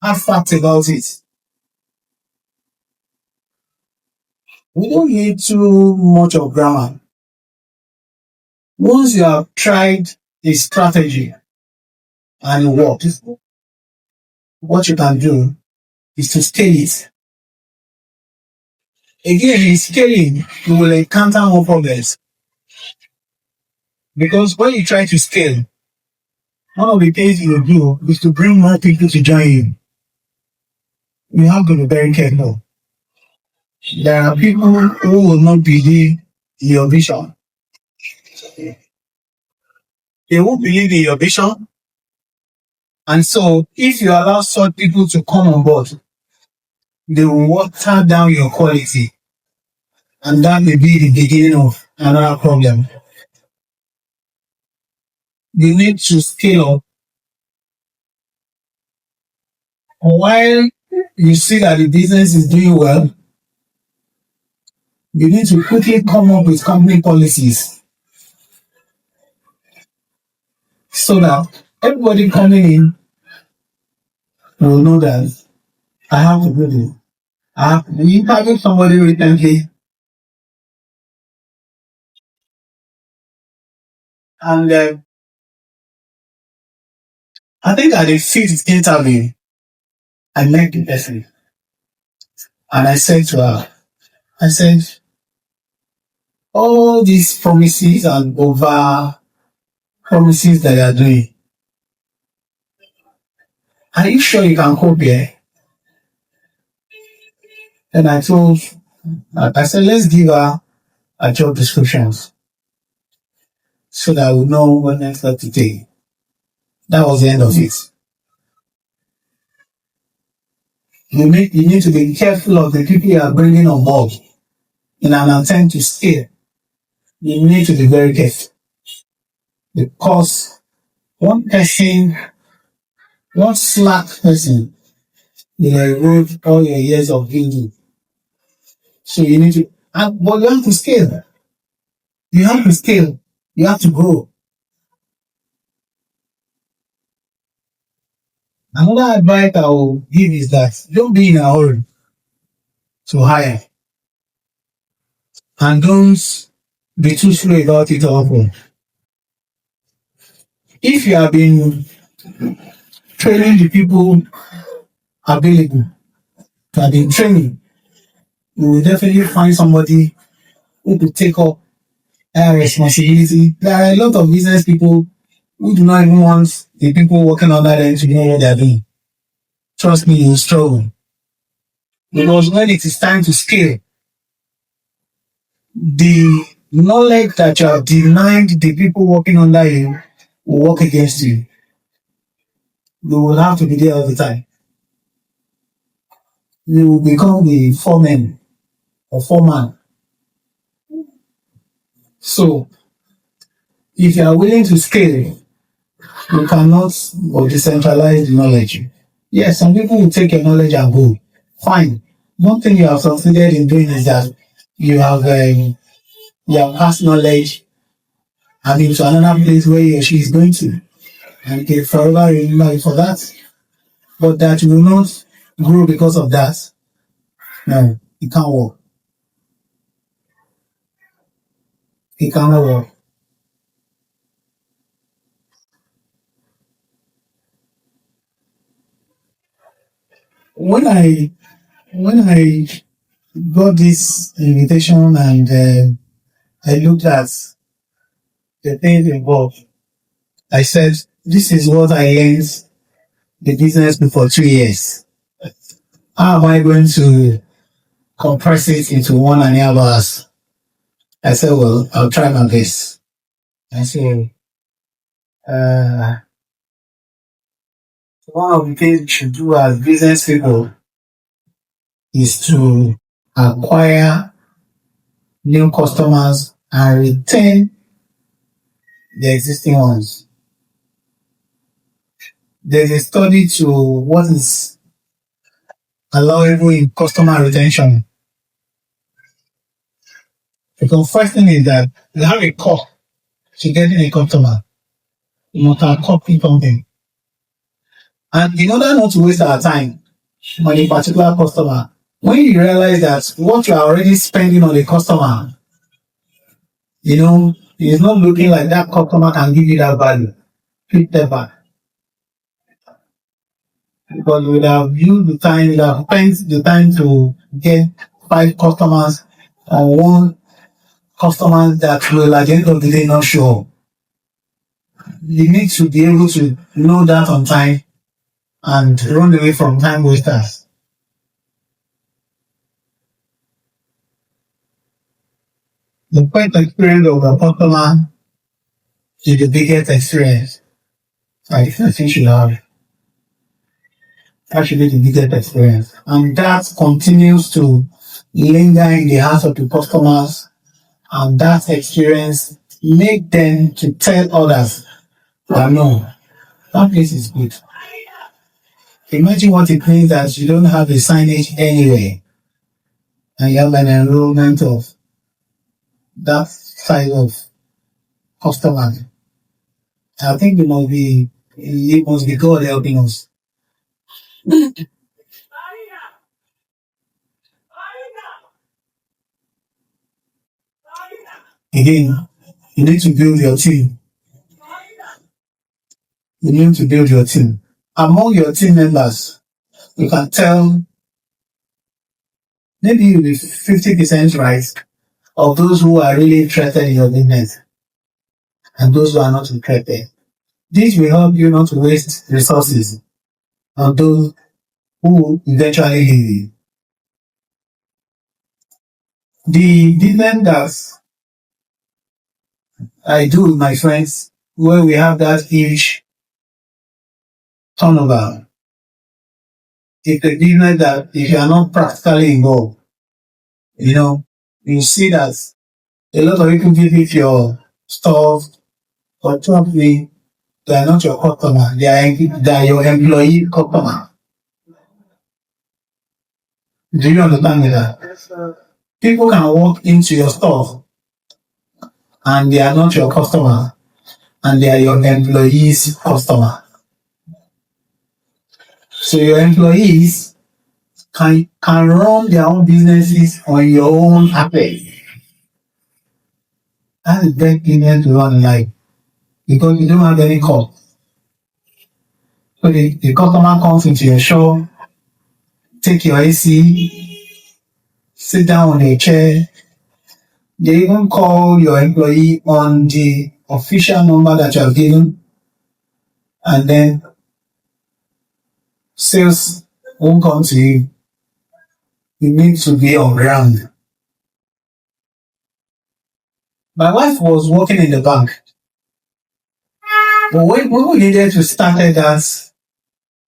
hard fact about it. We don't need too much of grammar. Once you have tried a strategy and it works, what you can do is to scale it. Again, in scaling, you will encounter more problems. Because when you try to scale, one of the things you do is to bring more people to join you. You have to be very careful. There are people who will not believe in your vision. They won't believe in your vision. And so, if you allow such people to come on board, they will water down your quality. And that may be the beginning of another problem. You need to scale up. While you see that the business is doing well, you need to quickly come up with company policies so that everybody coming in will know that I have to do this. I have to interview somebody recently, and I think at the fifth interview, I met the person, and I said to her, I said, all these promises and over promises that you are doing, are you sure you can cope here? And I said, let's give her a job descriptions so that we know what next step to take. That was the end of it. You need to be careful of the people you are bringing on board in an attempt to scale. You need to be very careful because one person, one slack person will erode all your years of building. So you need to, but you have to scale. You have to scale. You have to grow. Another advice I will give is that don't be in a hurry to hire, and don't be too slow about it often. If you have been training the people available to have been training, you will definitely find somebody who could take up responsibility. There are a lot of business people who do not even want the people working under them to know what they are doing. Trust me, you will struggle. Because when it is time to scale, the knowledge that you have denied the people working under you will work against you. You will have to be there all the time. You will become the foreman or foreman. So, if you are willing to scale, you cannot or decentralize the knowledge. Yes, some people will take your knowledge and go. Fine. One thing you have succeeded in doing is that you have passed knowledge and into another place where he or she is going to. And you can forever remember you for that. But that you will not grow because of that. No, it can't work. It cannot work. When I got this invitation and I looked at the things involved, I said, this is what I learned the business for 2 years. How am I going to compress it into 1.5 hours? I said, well, I'll try my best. I said, uh, one of the things we should do as business people is to acquire new customers and retain the existing ones. There's a study to what is allowable in customer retention. Because first thing is that you have a cost to getting a customer. You must have copy something. And in order not to waste our time on a particular customer, when you realize that what you are already spending on a customer, it's not looking like that customer can give you that value. Treat them back. Because you would have used the time, you would have spent the time to get 5 customers and one customer that will at the end of the day not show up. You need to be able to know that on time and run away from time wasters. The first experience of a customer is the biggest experience. I think you should have actually the biggest experience. And that continues to linger in the hearts of the customers, and that experience make them to tell others that no, that place is good. Imagine what it means that you don't have a signage anywhere and you have an enrollment of that size of customers. I think it must be God helping us. Again, you need to build your team. You need to build your team. Among your team members, you can tell maybe you'll be 50% right of those who are really interested in your business and those who are not interested. This will help you not to waste resources on those who will eventually leave you. The business that I do with my friends, where we have that huge turnover, it's a business that if you are not practically involved, you see that a lot of people visit your stuff, but trust me, they are not your customer. They are your employee customer. Do you understand me that? People can walk into your store and they are not your customer and they are your employees' customer. So your employees can run their own businesses on your own applet. That is very convenient to run life because you don't have any cost. So the customer comes into your shop, take your AC, sit down on a chair. They even call your employee on the official number that you have given, and then sales won't come to you. You need to be on ground. My wife was working in the bank, but when we needed to start that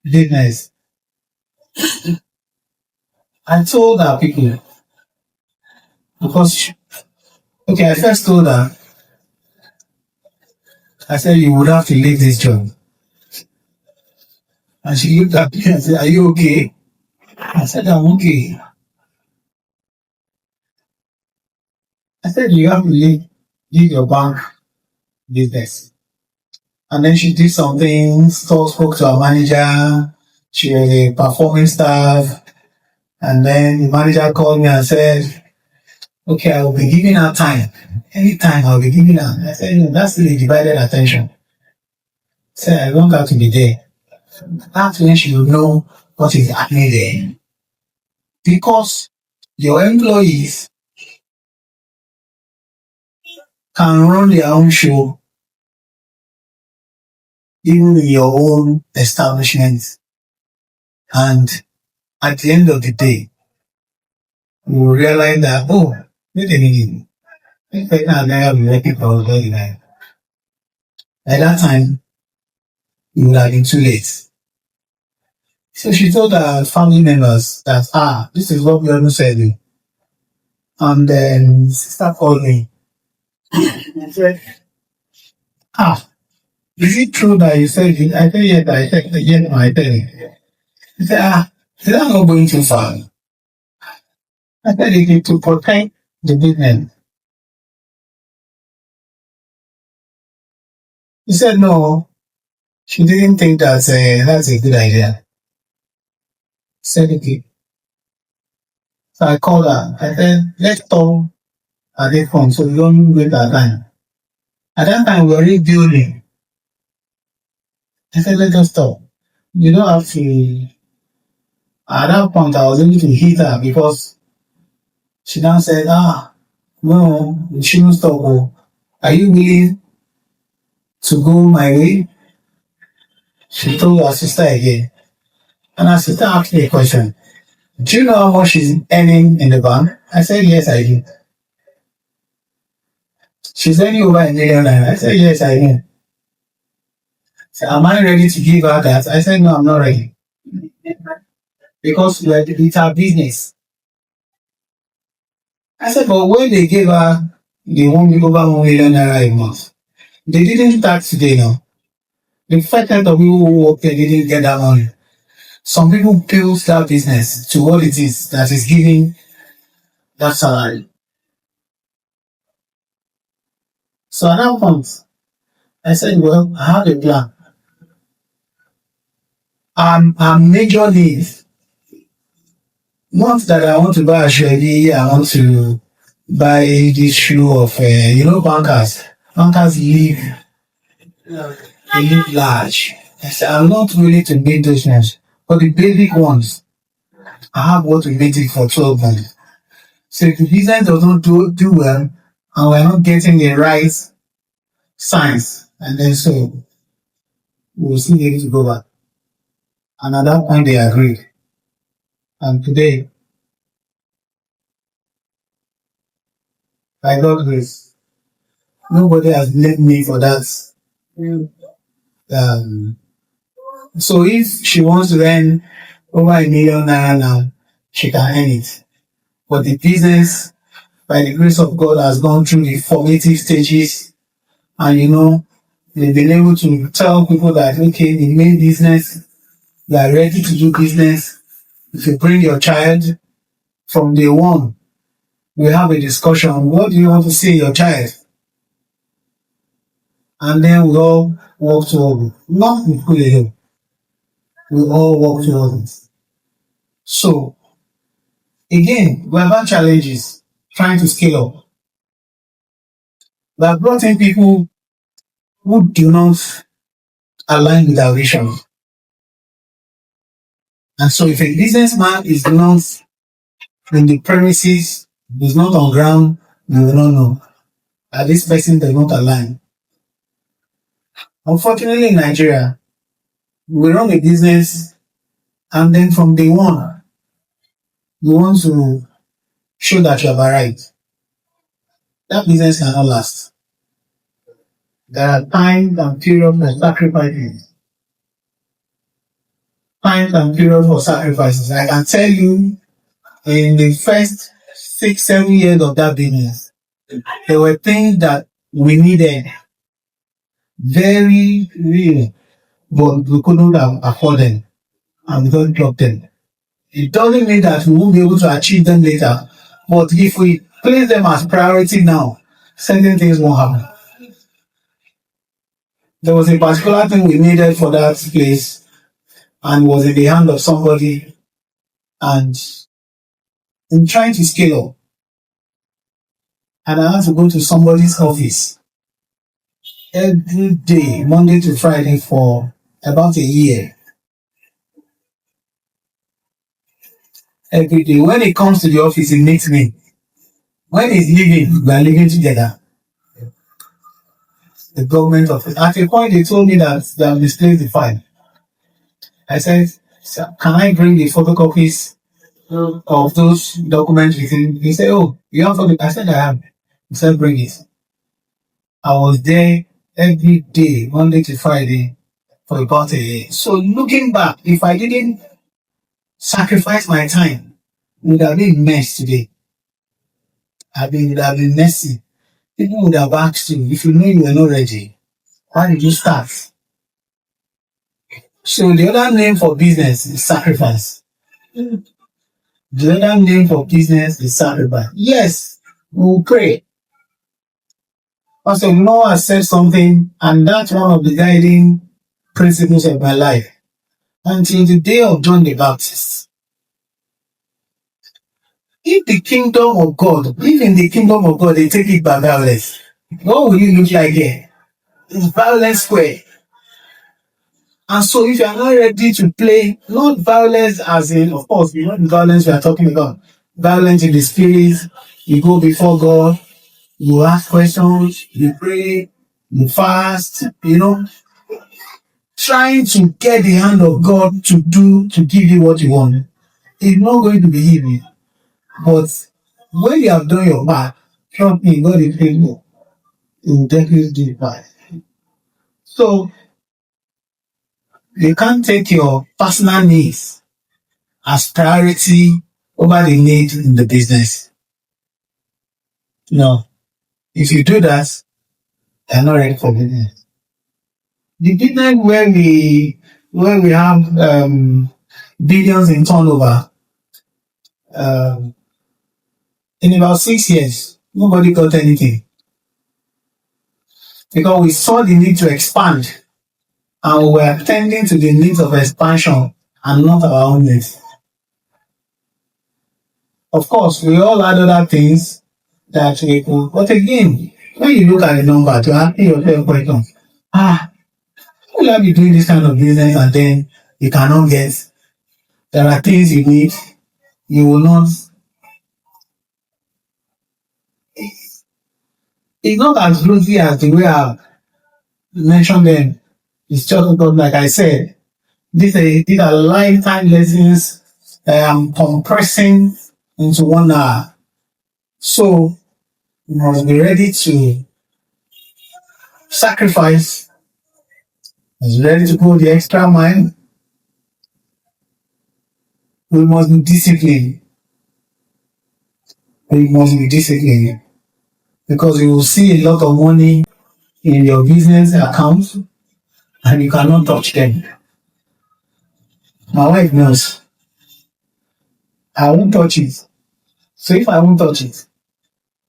business, I told her people because I first told her, I said you would have to leave this job, and she looked at me and said, "Are you okay?" I said, "I'm okay." I said, "You have to leave your bank business." And then she did something, spoke to her manager, she was a performing staff, and then the manager called me and said, "Okay, I will be giving her time. Anytime I'll be giving her." I said, "No, that's still a divided attention." I said, "I want her to be there." That's when she will know what is happening there. Because your employees can run their own show even in your own establishment. And at the end of the day, you will realize that, oh, wait a minute, this person has never been working for us very well. At that time, you would have been too late. So she told her family members that, this is what we almost said. And then sister called me and said, is it true that you said it? I said, yes, I said, yes, I said it. He said, is that not going too far? I said, it is to protect the business. He said, no, she didn't think that's a good idea. He said, okay. So I called her. I said, let's talk at this point so we don't waste our time. At that time, we were already building. I said, let us talk. You don't have to. At that point, I was able to hit her because she now said, no, we shouldn't stop. Are you willing to go my way. She told her sister again. And her sister asked me a question. Do you know how much she's earning in the bank? I said, yes, I do. She's earning over £1 million. I said, yes, I do. So, am I ready to give her that? I said, no, I'm not ready. Because it's her business. I said, but when they gave her the over £1 million a month, they didn't start today now. The fact that the people who work there didn't get that money. Some people build that business to what it is that is giving that salary. So at that point, I said, well, I have a plan. I'm major league. Not that I want to buy a shoe, I want to buy this shoe of, bankers. Bankers they live large. I said, I'm not willing to make those ones. But the basic ones, I have what we made it for 12 months. So if the business does not do well, and we're not getting the right signs, and then so we'll still be able to go back. And at that point, they agreed. And today, by God's grace, nobody has blamed me for that. Um, so if she wants to earn over £1 million now, she can earn it. But the business, by the grace of God, has gone through the formative stages, and they've been able to tell people that, okay, the main business, you are ready to do business. If you bring your child from day one, we have a discussion. What do you want to see your child? And then we all work towards it. Not with good. We all work towards it. So, again, we have had challenges trying to scale up. We have brought in people who do not align with our vision. And so if a businessman is not in the premises, is not on ground, you will not know that this person does not align. Unfortunately, in Nigeria, we run a business, and then from day one, you want to show that you have arrived. That business cannot last. There are times and periods for sacrifices. Times and periods for sacrifices. I can tell you, in the first 6-7 years of that business, there were things that we needed very real, but we couldn't afford them, and we don't drop them. It doesn't mean that we won't be able to achieve them later, but if we place them as priority now, certain things won't happen. There was a particular thing we needed for that place, and was in the hand of somebody, and in trying to scale up, and I had to go to somebody's office every day, Monday to Friday, for about a year. Every day. When he comes to the office, he meets me. When he's leaving, we are living together. The government office. At a point, they told me that they have misplaced the file. I said, can I bring the photocopies of those documents with him? He said, oh, you have photocopies? I said, I have. He said, bring it. I was there every day, Monday to Friday, for about a year. So looking back, if I didn't sacrifice my time, it would have been mess today. It would have been messy. People would have asked you, if you know you were not ready, why did you start? So the other name for business is sacrifice. The other name for business is sacrifice. Yes, we will pray. Also, Noah said something, and that's one of the guiding principles of my life. Until the day of John the Baptist. If in the kingdom of God they take it by violence, what will you look like here? It's violence square. And so if you are not ready to play, not violence as in, of course, you know the violence we are talking about. Violence in the spirit, you go before God, you ask questions, you pray, you fast, trying to get the hand of God to give you what you want. It's not going to be easy. But when you have done your part, trust me, God is faithful. He will definitely do it right. So you can't take your personal needs as priority over the need in the business. No. If you do that, you're not ready for business. The business where we have billions in turnover, um, in about 6 years, nobody got anything because we saw the need to expand and we were attending to the needs of expansion and not our own needs. Of course, we all had other things that we could, but again, when you look at the number to ask yourself question, will I be doing this kind of business and then you cannot get, there are things you need, you will not, it's not as rosy as the way I mentioned them. It's just because, like I said, these are lifetime lessons that I'm compressing into 1 hour. So you must be ready to sacrifice, must be ready to go the extra mile. We must be disciplined. We must be disciplined because you will see a lot of money in your business account and you cannot touch them. My wife knows I won't touch it. So if I won't touch it,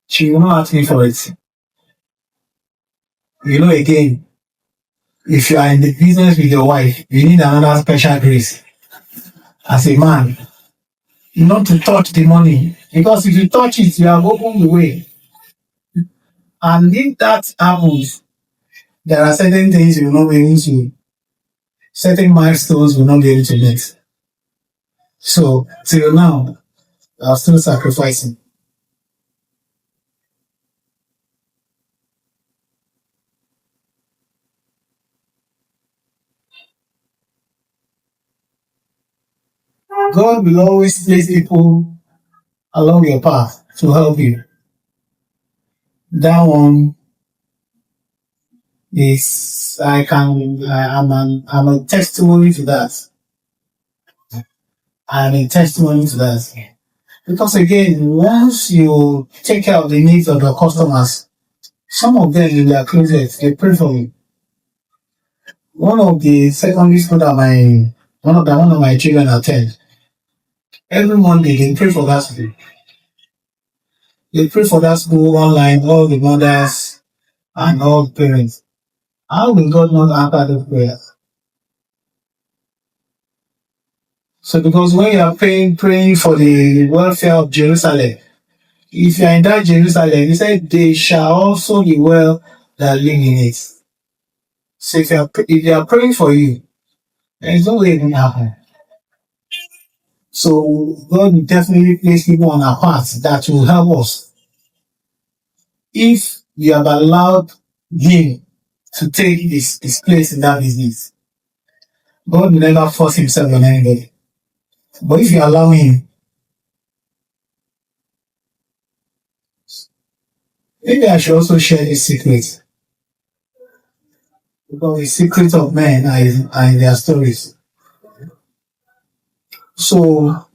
she will not ask me for it. Again, if you are in the business with your wife, you need another special grace as a man, not to touch the money. Because if you touch it, you have opened the way. And if that happens, there are certain things you will not be able to, certain milestones will not be able to meet. So, till now, I'm still sacrificing. God will always place people along your path to help you. That one is, I'm a testimony to that. I'm a testimony to that. Because again, once you take care of the needs of your customers, some of them in their closet, they pray for you. One of the secondary school that one of my children attend, every Monday they pray for that school. They pray for that school online, all the mothers and all the parents. How will God not answer those prayers? So because when you are praying for the welfare of Jerusalem, if you are in that Jerusalem, he said, they shall also be well that live in it. So if they are praying for you, there is no way it will happen. So God will definitely place people on our path that will help us. If you have allowed Him to take his place in that business, God will never force Himself on anybody. But if you allow Him, maybe I should also share this secret. Because the secret of men are in their stories. So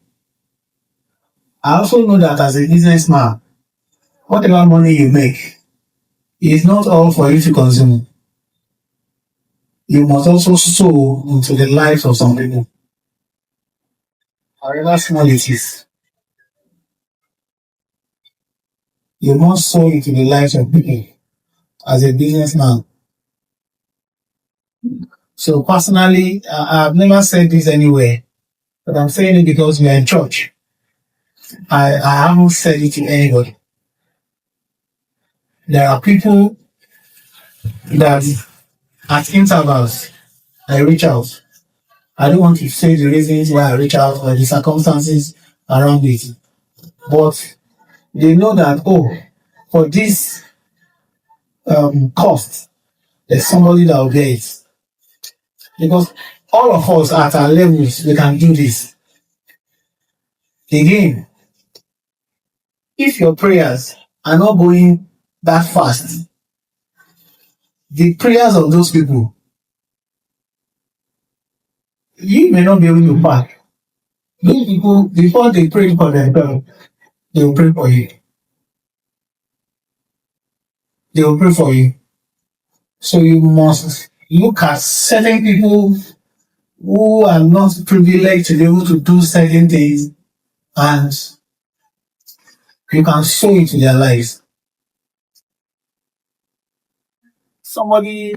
I also know that as a businessman, whatever money you make is not all for you to consume. You must also sow into the lives of some people. However small it is, you must sow into the lives of people as a businessman. So personally, I've never said this anywhere, but I'm saying it because we are in church. I haven't said it to anybody. There are people that at intervals I reach out. I don't want to say the reasons why I reach out or the circumstances around it. But they know that, for this cost, there's somebody that will bear it. Because all of us at our levels, we can do this. Again, if your prayers are not going that fast, the prayers of those people, you may not be able to back. Those people, before they pray for themselves, they will pray for you. They will pray for you. So you must look at certain people who are not privileged to be able to do certain things, and you can sow into their lives. Somebody